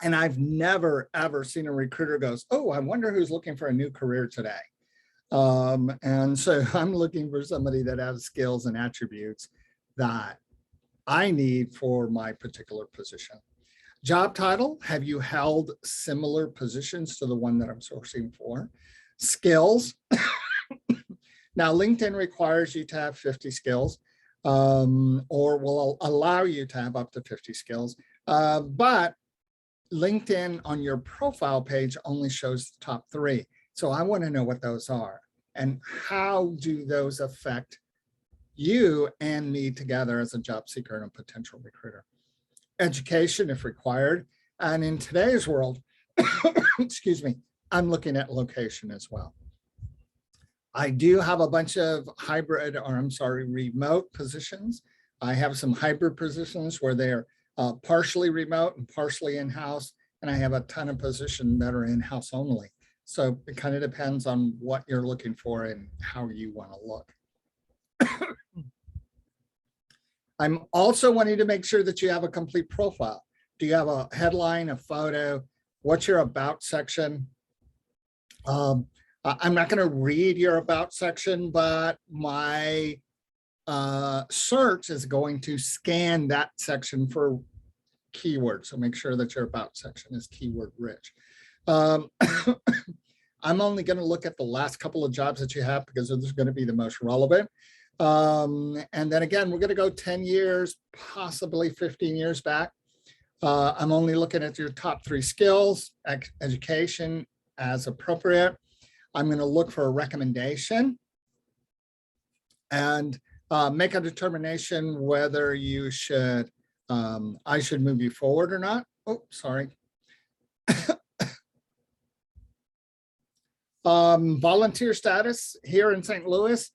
And I've never, ever seen a recruiter goes, oh, I wonder who's looking for a new career today. And so I'm looking for somebody that has skills and attributes that I need for my particular position. Job title, have you held similar positions to the one that I'm sourcing for? Skills. Now, LinkedIn requires you to have 50 skills, or will allow you to have up to 50 skills. But LinkedIn on your profile page only shows the top 3. So I want to know what those are and how do those affect you and me together as a job seeker and a potential recruiter. Education, if required. And in today's world, excuse me, I'm looking at location as well. I do have a bunch of hybrid, or I'm sorry, remote positions. I have some hybrid positions where they're partially remote and partially in-house. And I have a ton of positions that are in-house only. So it kind of depends on what you're looking for and how you want to look. I'm also wanting to make sure that you have a complete profile. Do you have a headline, a photo? What's your about section? I'm not going to read your about section, but my search is going to scan that section for keywords. So make sure that your about section is keyword rich. I'm only going to look at the last couple of jobs that you have because those are going to be the most relevant. And then again, we're going to go 10 years, possibly 15 years back. I'm only looking at your top 3 skills, education as appropriate. I'm going to look for a recommendation and make a determination whether you should, I should move you forward or not. Oh, sorry. Volunteer status here in St. Louis.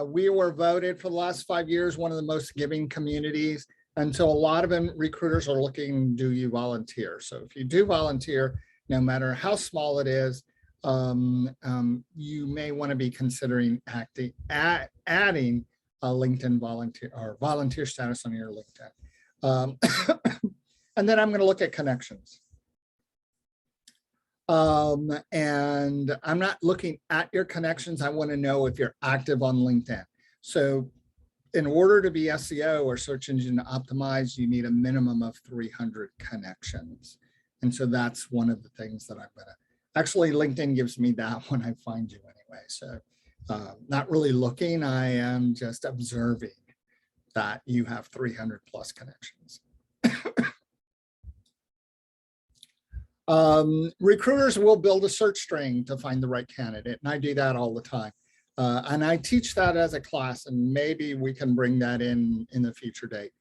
We were voted for the last 5 years one of the most giving communities. And so a lot of them recruiters are looking, do you volunteer? So if you do volunteer, no matter how small it is, you may want to be considering adding a LinkedIn volunteer or volunteer status on your LinkedIn. And then I'm going to look at connections. And I'm not looking at your connections. I want to know if you're active on LinkedIn. So in order to be SEO or search engine optimized, you need a minimum of 300 connections. And so that's one of the things that I'm going to, actually LinkedIn gives me that when I find you anyway. So not really looking, I am just observing that you have 300 plus connections. Recruiters will build a search string to find the right candidate, and I do that all the time. And I teach that as a class, and maybe we can bring that in the future date.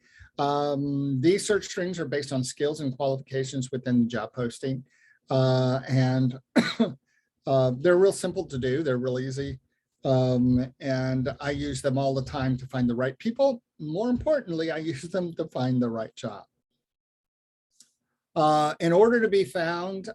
These search strings are based on skills and qualifications within the job posting, and they're real simple to do. They're real easy, and I use them all the time to find the right people. More importantly, I use them to find the right job. In order to be found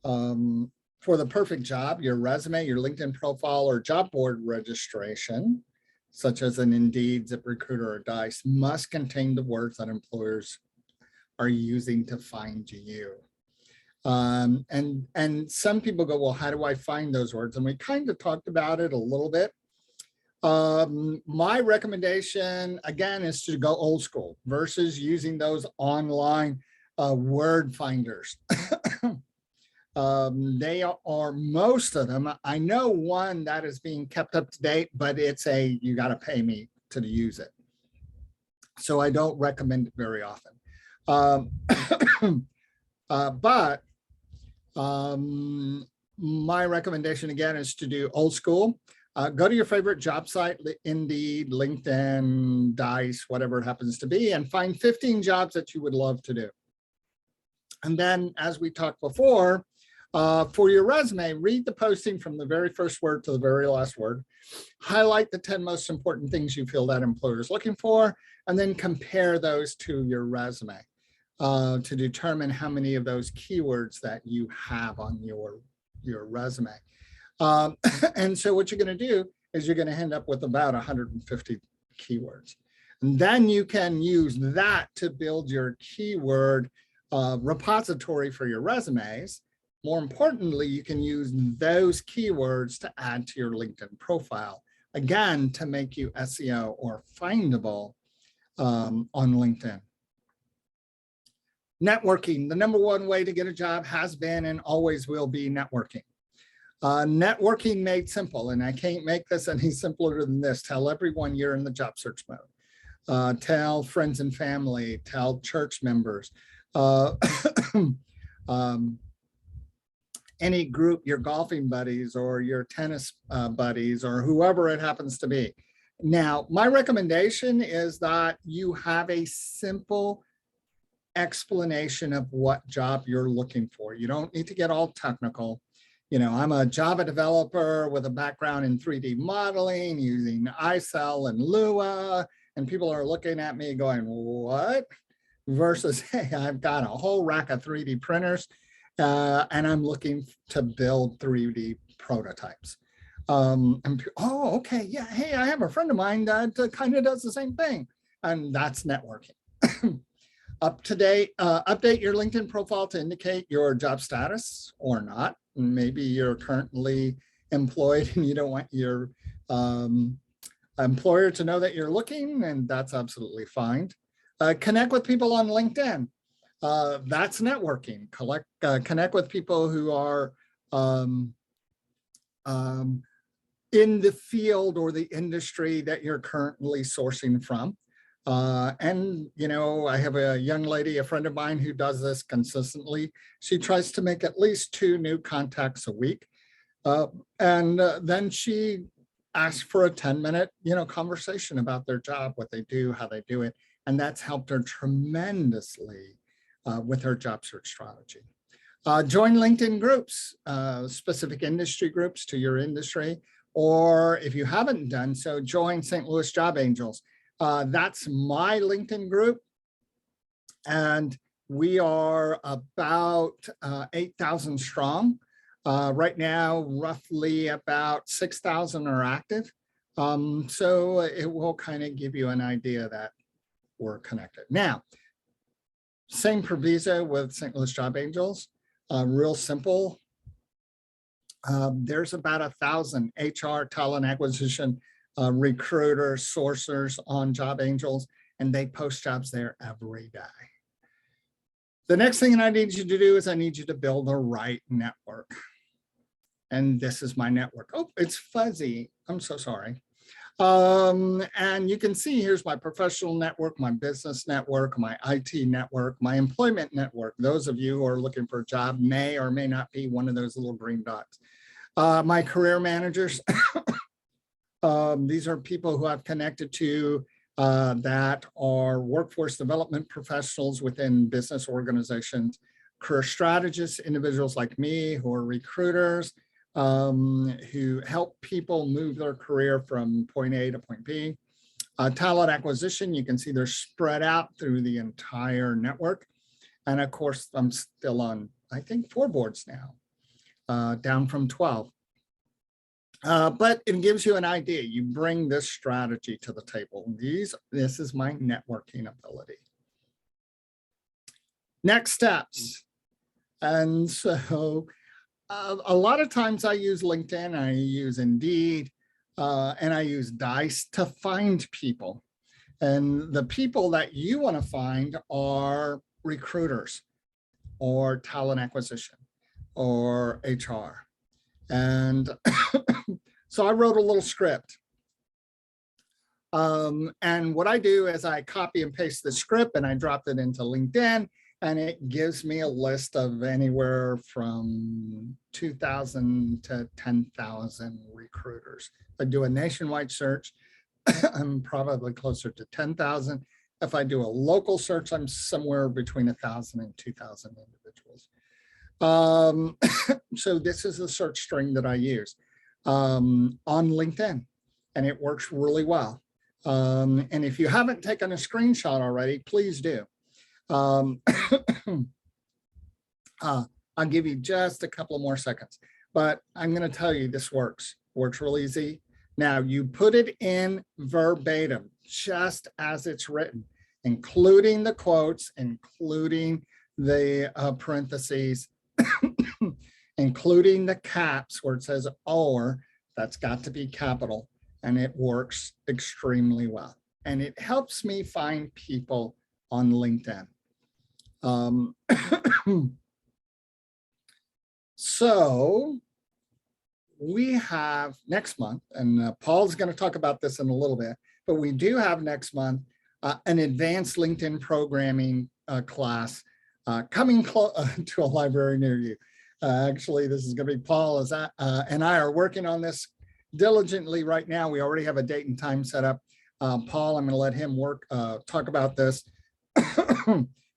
for the perfect job, your resume, your LinkedIn profile, or job board registration, such as an Indeed, ZipRecruiter, or Dice, must contain the words that employers are using to find you. And some people go, well, how do I find those words? And we kind of talked about it a little bit. My recommendation, again, is to go old school versus using those online word finders. They are, most of them, I know one that is being kept up to date, but it's you got to pay me to use it. So I don't recommend it very often. But my recommendation again is to do old school. Go to your favorite job site, Indeed, LinkedIn, Dice, whatever it happens to be, and find 15 jobs that you would love to do. And then, as we talked before, for your resume, read the posting from the very first word to the very last word. Highlight the 10 most important things you feel that employer is looking for, and then compare those to your resume to determine how many of those keywords that you have on your resume. And so what you're going to do is you're going to end up with about 150 keywords. And then you can use that to build your keyword repository for your resumes. More importantly, you can use those keywords to add to your LinkedIn profile, again, to make you SEO or findable on LinkedIn. Networking, the number one way to get a job has been and always will be networking. Networking made simple, and I can't make this any simpler than this. Tell everyone you're in the job search mode. Tell friends and family, tell church members, any group, your golfing buddies or your tennis buddies or whoever it happens to be. Now, my recommendation is that you have a simple explanation of what job you're looking for. You don't need to get all technical. You know, I'm a Java developer with a background in 3D modeling using iCell and Lua, and people are looking at me going, what? Versus, hey, I've got a whole rack of 3D printers and I'm looking to build 3D prototypes. And, oh, okay, yeah, hey, I have a friend of mine that kind of does the same thing, and that's networking. Update your LinkedIn profile to indicate your job status or not. Maybe you're currently employed and you don't want your employer to know that you're looking, and that's absolutely fine. Connect with people on LinkedIn. That's networking. Connect with people who are in the field or the industry that you're currently sourcing from. And, you know, I have a young lady, a friend of mine who does this consistently. She tries to make at least 2 new contacts a week. And then she asks for a 10-minute, conversation about their job, what they do, how they do it. And that's helped her tremendously with her job search strategy. Join LinkedIn groups, specific industry groups to your industry. Or if you haven't done so, join St. Louis Job Angels. That's my LinkedIn group. And we are about 8,000 strong. Right now, roughly about 6,000 are active. So it will kind of give you an idea that we're connected. Now, same proviso with St. Louis Job Angels, real simple. There's about 1,000 HR, talent acquisition, recruiters, sourcers on Job Angels, and they post jobs there every day. The next thing I need you to do is I need you to build the right network. And this is my network. Oh, it's fuzzy. I'm so sorry. And you can see here's my professional network, my business network, my IT network, my employment network. Those of you who are looking for a job may or may not be one of those little green dots. My career managers. These are people who I've connected to that are workforce development professionals within business organizations, career strategists, individuals like me who are recruiters, who help people move their career from point A to point B. Talent acquisition, you can see they're spread out through the entire network. And of course, I'm still on, I think, 4 boards now, down from 12. But it gives you an idea. You bring this strategy to the table. This is my networking ability. Next steps. And so a lot of times I use LinkedIn, I use Indeed, and I use Dice to find people. And the people that you want to find are recruiters or talent acquisition or HR. And so I wrote a little script. And what I do is I copy and paste the script and I dropped it into LinkedIn, and it gives me a list of anywhere from 2,000 to 10,000 recruiters. If I do a nationwide search, I'm probably closer to 10,000. If I do a local search, I'm somewhere between 1,000 and 2,000 individuals. So this is the search string that I use on LinkedIn, and it works really well. And if you haven't taken a screenshot already, please do. I'll give you just a couple more seconds, but I'm going to tell you this works real easy. Now you put it in verbatim, just as it's written, including the quotes, including the parentheses, including the caps where it says or, that's got to be capital, and it works extremely well. And it helps me find people on LinkedIn. Um, so we have next month, and Paul's going to talk about this in a little bit, but we do have next month an advanced LinkedIn programming class coming to a library near you. Actually, this is going to be Paul and I are working on this diligently right now. We already have a date and time set up. Paul, I'm going to let him talk about this.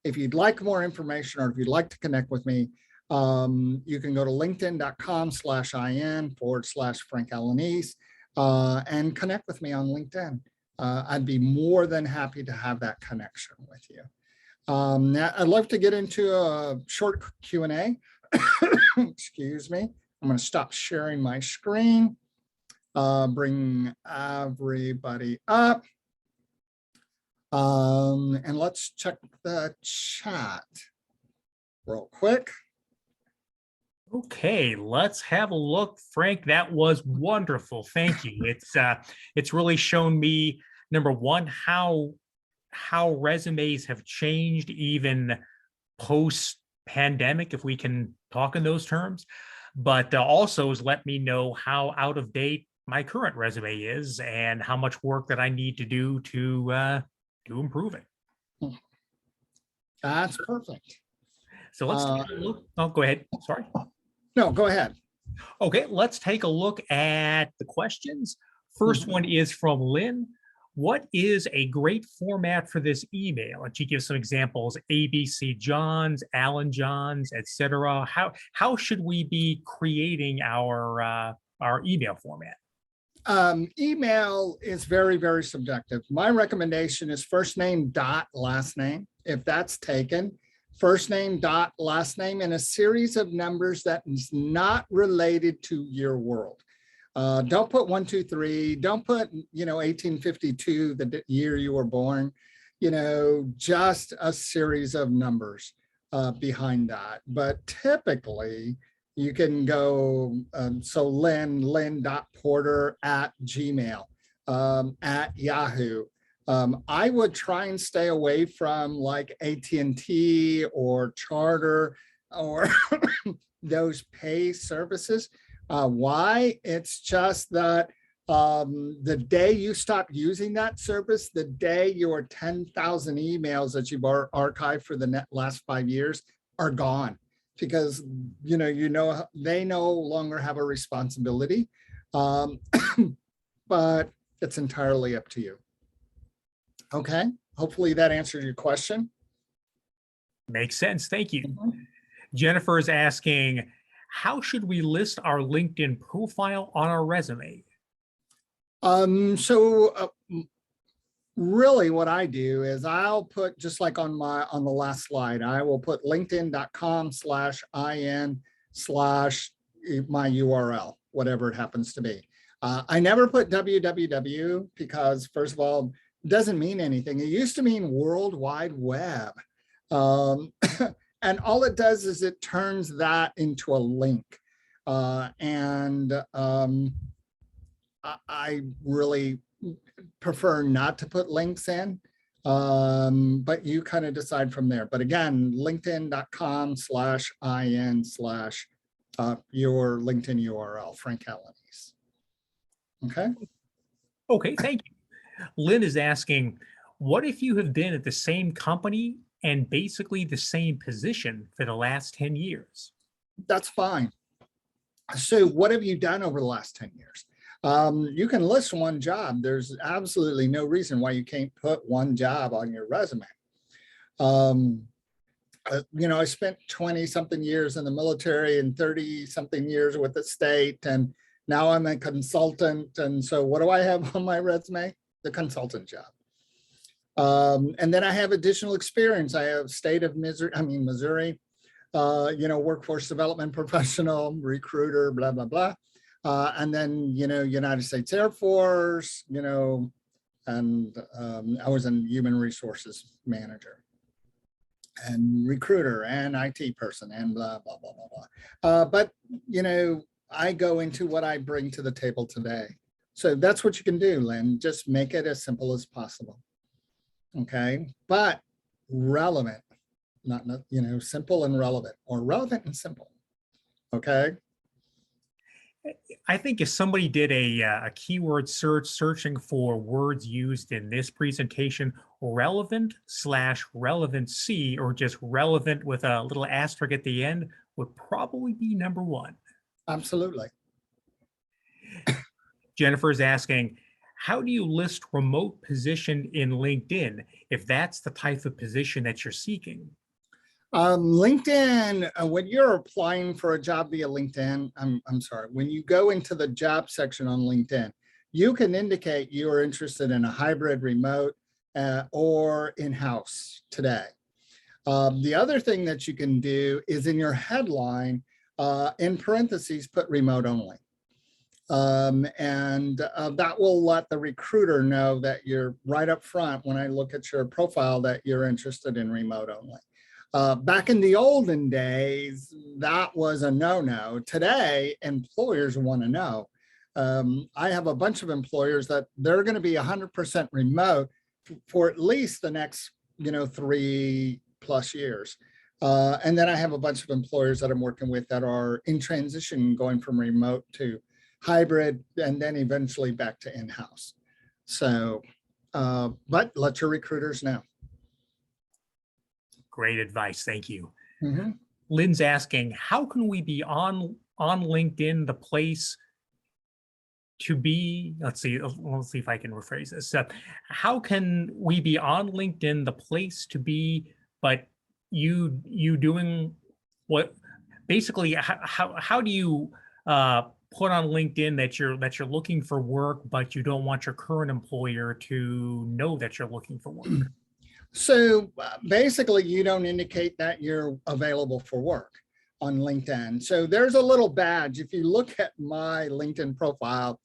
If you'd like more information or if you'd like to connect with me, you can go to linkedin.com/in/Frank Alaniz and connect with me on LinkedIn. I'd be more than happy to have that connection with you. Now I'd love to get into a short Q&A. Excuse me. I'm going to stop sharing my screen. Bring everybody up. And let's check the chat real quick. Okay, let's have a look, Frank. That was wonderful. Thank you. It's really shown me, number one, how resumes have changed even post-pandemic, if we can talk in those terms, but also has let me know how out of date my current resume is and how much work that I need to do to improve it. That's perfect. So let's take a look. Oh, go ahead. Sorry. No, go ahead. Okay, let's take a look at the questions. First one is from Lynn. What is a great format for this email? And she gives some examples: ABC Johns, Alan Johns, etc. How should we be creating our email format? Email is very, very subjective. My recommendation is first name dot last name. If that's taken, first name dot last name and a series of numbers that is not related to your world. Don't put 123. Don't put 1852, the year you were born. Just a series of numbers behind that. But typically, you can go, so lynn.porter@gmail, at Yahoo. I would try and stay away from like AT&T or Charter or those pay services. Why? It's just that the day you stop using that service, the day your 10,000 emails that you've archived for the last 5 years are gone. Because they no longer have a responsibility, but it's entirely up to you. Okay, hopefully that answered your question. Makes sense. Thank you. Jennifer is asking, how should we list our LinkedIn profile on our resume? Really what I do is I'll put, just like on the last slide, I will put linkedin.com/in/my URL, whatever it happens to be. I never put www because, first of all, it doesn't mean anything. It used to mean World Wide Web. And all it does is it turns that into a link. I really prefer not to put links in, but you kind of decide from there. But again, linkedin.com/in/your LinkedIn URL, Frank Alaniz. Okay. Okay, thank you. Lynn is asking, what if you have been at the same company and basically the same position for the last 10 years? That's fine. So what have you done over the last 10 years? You can list one job. There's absolutely no reason why you can't put one job on your resume. I spent 20 something years in the military and 30 something years with the state, and now I'm a consultant. And so what do I have on my resume? The consultant job. And then I have additional experience. I have state of Missouri, workforce development professional, recruiter, blah, blah, blah. And then, United States Air Force, and I was a human resources manager and recruiter and IT person and blah, blah, blah, blah, blah. But, I go into what I bring to the table today. So that's what you can do, Lynn. Just make it as simple as possible. Okay, but relevant. not, you know, simple and relevant, or relevant and simple. Okay. I think if somebody did a keyword search searching for words used in this presentation, relevant slash relevancy, or just relevant with a little asterisk at the end, would probably be number one. Absolutely. Jennifer's asking, how do you list remote position in LinkedIn if that's the type of position that you're seeking? LinkedIn, when you're applying for a job via LinkedIn, I'm sorry, when you go into the job section on LinkedIn, you can indicate you are interested in a hybrid, remote, or in-house today. The other thing that you can do is in your headline, in parentheses, put remote only. That will let the recruiter know that you're right up front when I look at your profile that you're interested in remote only. Back in the olden days, that was a no-no. Today, employers want to know. I have a bunch of employers that they're going to be 100% remote for at least the next, 3+ years. And then I have a bunch of employers that I'm working with that are in transition, going from remote to hybrid, and then eventually back to in-house. So, but let your recruiters know. Great advice. Thank you. Mhm. Lynn's asking, how can we be on LinkedIn the place to be? Let's see if I can rephrase this. How can we be on LinkedIn the place to be, but you doing what? Basically, how do you put on LinkedIn that you're looking for work, but you don't want your current employer to know that you're looking for work? So basically, you don't indicate that you're available for work on LinkedIn. So there's a little badge. If you look at my LinkedIn profile,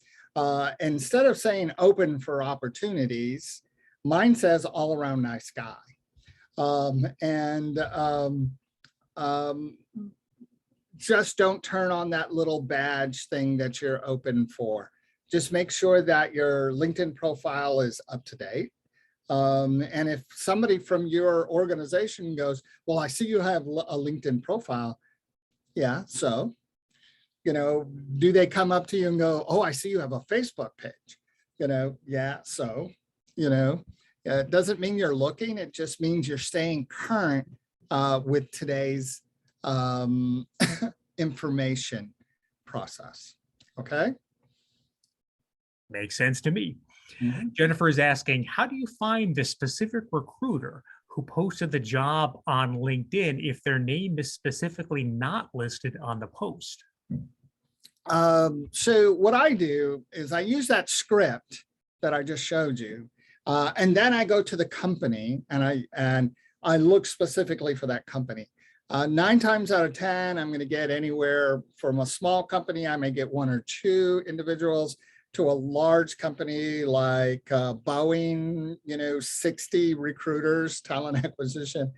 instead of saying open for opportunities, mine says all around nice guy. Just don't turn on that little badge thing that you're open for. Just make sure that your LinkedIn profile is up to date. And if somebody from your organization goes, well, I see you have a LinkedIn profile. Yeah, so, do they come up to you and go, oh, I see you have a Facebook page? Yeah, so, it doesn't mean you're looking. It just means you're staying current with today's information process. Okay. Makes sense to me. Mhm. Jennifer is asking, how do you find the specific recruiter who posted the job on LinkedIn if their name is specifically not listed on the post? So what I do is I use that script that I just showed you, and then I go to the company and I look specifically for that company. 9 times out of 10, I'm going to get anywhere from a small company. I may get 1 or 2 individuals, to a large company like Boeing, 60 recruiters, talent acquisition.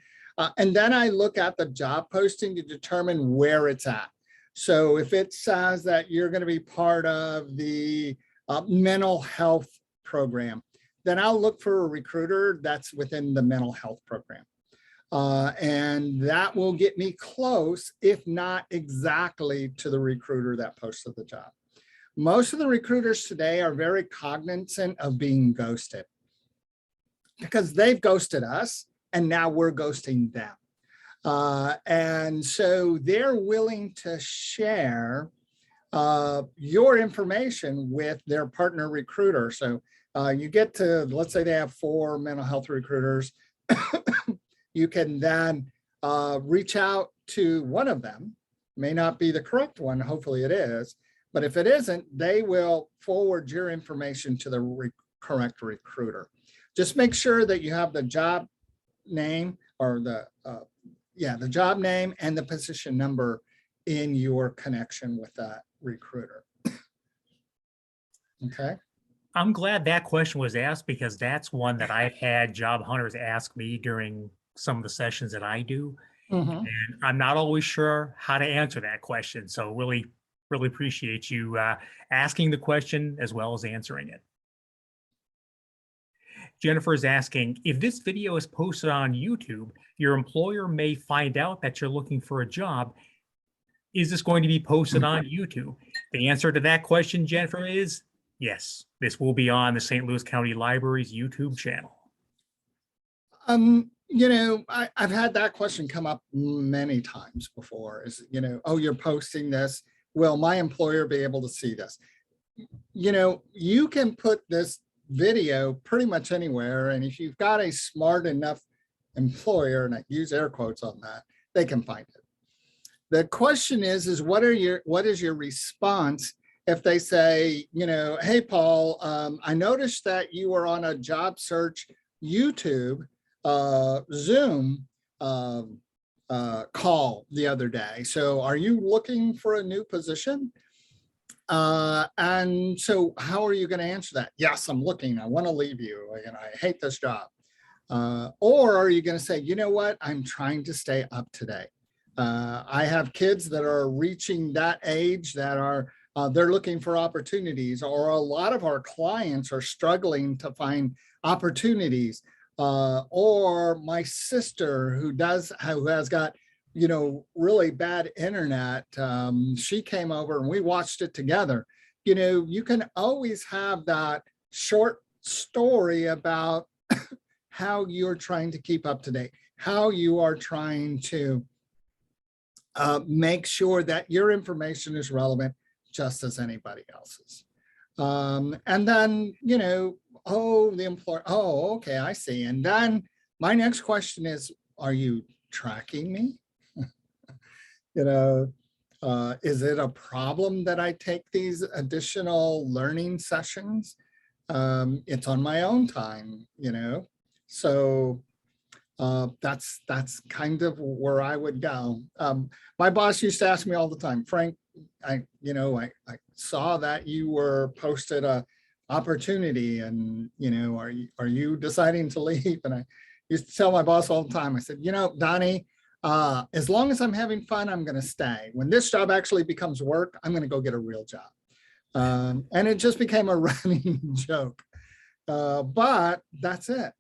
And then I look at the job posting to determine where it's at. So if it says that you're going to be part of the mental health program, then I'll look for a recruiter that's within the mental health program. And that will get me close, if not exactly, to the recruiter that posted the job. Most of the recruiters today are very cognizant of being ghosted because they've ghosted us and now we're ghosting them. And so they're willing to share your information with their partner recruiter. So you get to, let's say they have 4 mental health recruiters. You can then reach out to one of them. May not be the correct one, hopefully it is. But if it isn't, they will forward your information to the correct recruiter. Just make sure that you have the job name, or the job name and the position number in your connection with that recruiter. Okay. I'm glad that question was asked, because that's one that I've had job hunters ask me during some of the sessions that I do. Mm-hmm. And I'm not always sure how to answer that question. So really appreciate you asking the question as well as answering it. Jennifer is asking, if this video is posted on YouTube, your employer may find out that you're looking for a job. Is this going to be posted on YouTube? The answer to that question, Jennifer, is yes. This will be on the St. Louis County Library's YouTube channel. I've had that question come up many times before is, oh, you're posting this. Will my employer be able to see this? You can put this video pretty much anywhere. And if you've got a smart enough employer, and I use air quotes on that, they can find it. The question is what is your response if they say, hey, Paul, I noticed that you were on a job search YouTube Zoom call the other day. So are you looking for a new position? And so how are you going to answer that? Yes, I'm looking. I want to leave you. I hate this job. Or are you going to say, you know what? I'm trying to stay up to date. I have kids that are reaching that age that are they're looking for opportunities, or a lot of our clients are struggling to find opportunities. Or my sister who has got, really bad internet. She came over and we watched it together. You can always have that short story about how you're trying to keep up to date, how you are trying to make sure that your information is relevant just as anybody else's. And then, oh, the employer, oh, okay, I see. And then my next question is, are you tracking me? Is it a problem that I take these additional learning sessions? It's on my own time, so that's kind of where I would go. My boss used to ask me all the time, Frank, I saw that you were posted a opportunity, and are you deciding to leave? And I used to tell my boss all the time, I said, Donnie, as long as I'm having fun, I'm going to stay. When this job actually becomes work, I'm going to go get a real job. And it just became a running joke. But that's it.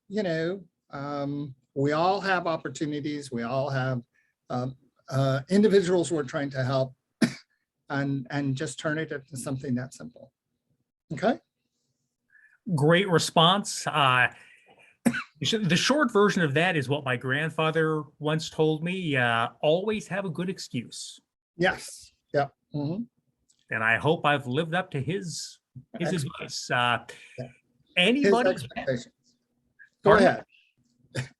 We all have opportunities. We all have individuals we're trying to help, and just turn it into something that simple. Okay. Great response. The short version of that is what my grandfather once told me, always have a good excuse. Yes. Yep. Mm-hmm. And I hope I've lived up to his advice. Anybody? His expectations. Go ahead.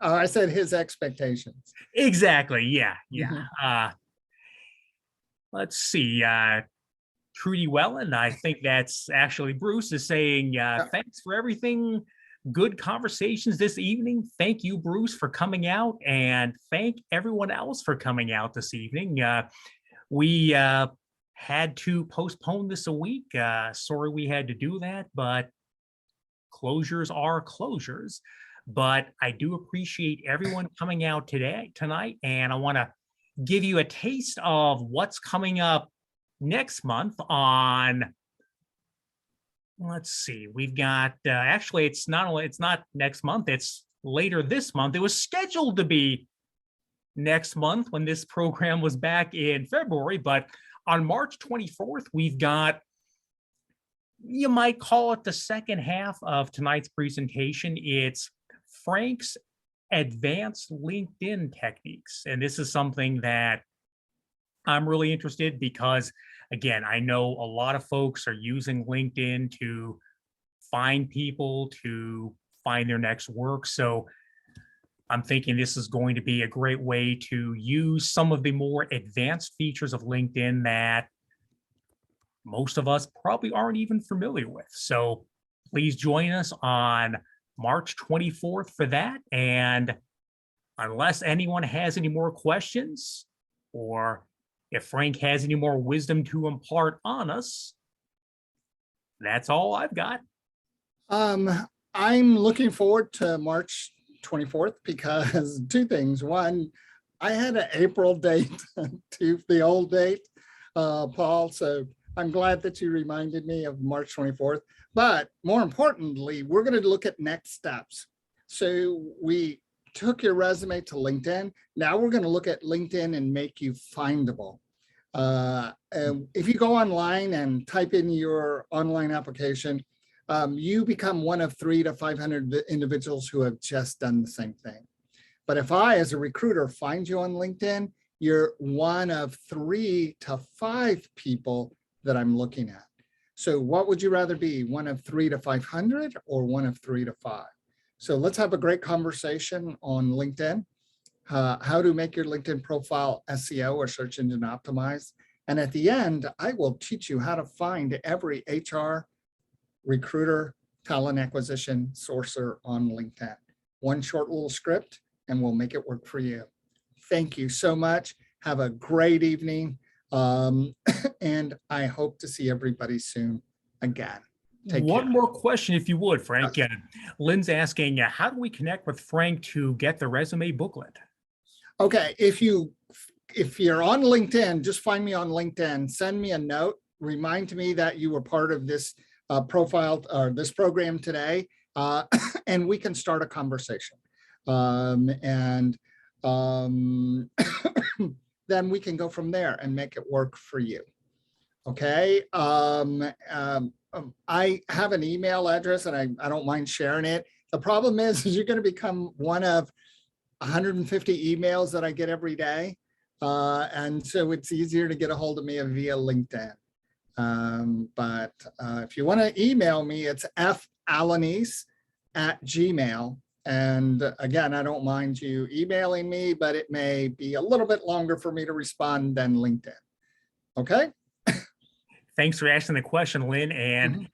I said his expectations. Exactly. Yeah. Yeah. Let's see. Trudy Wellen, I think that's actually Bruce, is saying, thanks for everything. Good conversations this evening. Thank you, Bruce, for coming out, and thank everyone else for coming out this evening. We had to postpone this a week. Sorry we had to do that, but closures are closures. But I do appreciate everyone coming out tonight, and I want to give you a taste of what's coming up next month on, let's see, we've got, actually, it's not next month, it's later this month. It was scheduled to be next month when this program was back in February, but on March 24th, we've got, you might call it the second half of tonight's presentation. It's Frank's advanced LinkedIn techniques. And this is something that I'm really interested because, again, I know a lot of folks are using LinkedIn to find people, to find their next work. So I'm thinking this is going to be a great way to use some of the more advanced features of LinkedIn that most of us probably aren't even familiar with. So please join us on March 24th for that. And unless anyone has any more questions, or if Frank has any more wisdom to impart on us, that's all I've got. I'm looking forward to March 24th because two things. One, I had an April date to the old date, Paul. So I'm glad that you reminded me of March 24th. But more importantly, we're going to look at next steps. So we took your resume to LinkedIn. Now we're going to look at LinkedIn and make you findable. And if you go online and type in your online application, you become one of 300 to 500 individuals who have just done the same thing. But if I, as a recruiter, find you on LinkedIn, you're one of 3 to 5 people that I'm looking at. So what would you rather be, one of 3 to 500 or one of 3 to 5? So let's have a great conversation on LinkedIn. How to make your LinkedIn profile SEO or search engine optimized. And at the end, I will teach you how to find every HR, recruiter, talent acquisition sourcer on LinkedIn. One short little script and we'll make it work for you. Thank you so much. Have a great evening. And I hope to see everybody soon again. Take care. One more question, if you would, Frank. Yes. Lynn's asking, how do we connect with Frank to get the resume booklet? Okay, if you're on LinkedIn, just find me on LinkedIn, send me a note, remind me that you were part of this profile or this program today, and we can start a conversation. Then we can go from there and make it work for you. Okay. I have an email address and I don't mind sharing it. The problem is you're going to become one of 150 emails that I get every day. And so it's easier to get a hold of me via LinkedIn. But if you want to email me, it's falanice@gmail.com. And again, I don't mind you emailing me, but it may be a little bit longer for me to respond than LinkedIn. Okay. Thanks for asking the question, Lynn. And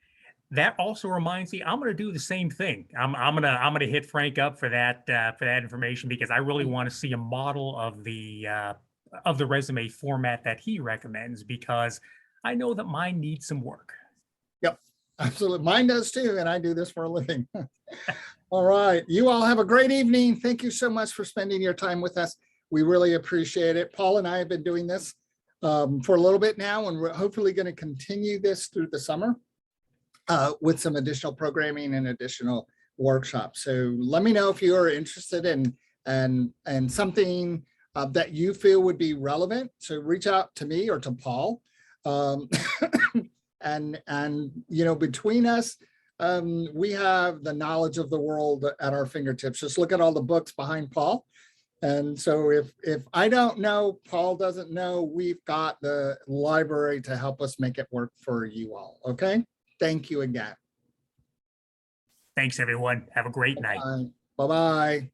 that also reminds me, I'm going to do the same thing. I'm going to hit Frank up for that information, because I really want to see a model of the resume format that he recommends, because I know that mine needs some work. Yep, absolutely. Mine does too, and I do this for a living. All right, you all have a great evening. Thank you so much for spending your time with us. We really appreciate it. Paul and I have been doing this for a little bit now, and we're hopefully going to continue this through the summer with some additional programming and additional workshops. So let me know if you are interested in and something that you feel would be relevant. So reach out to me or to Paul. And you know, between us, we have the knowledge of the world at our fingertips. Just look at all the books behind Paul. And so if I don't know, Paul doesn't know, we've got the library to help us make it work for you all. Okay. Thank you again. Thanks, everyone. Have a great night. Bye-bye.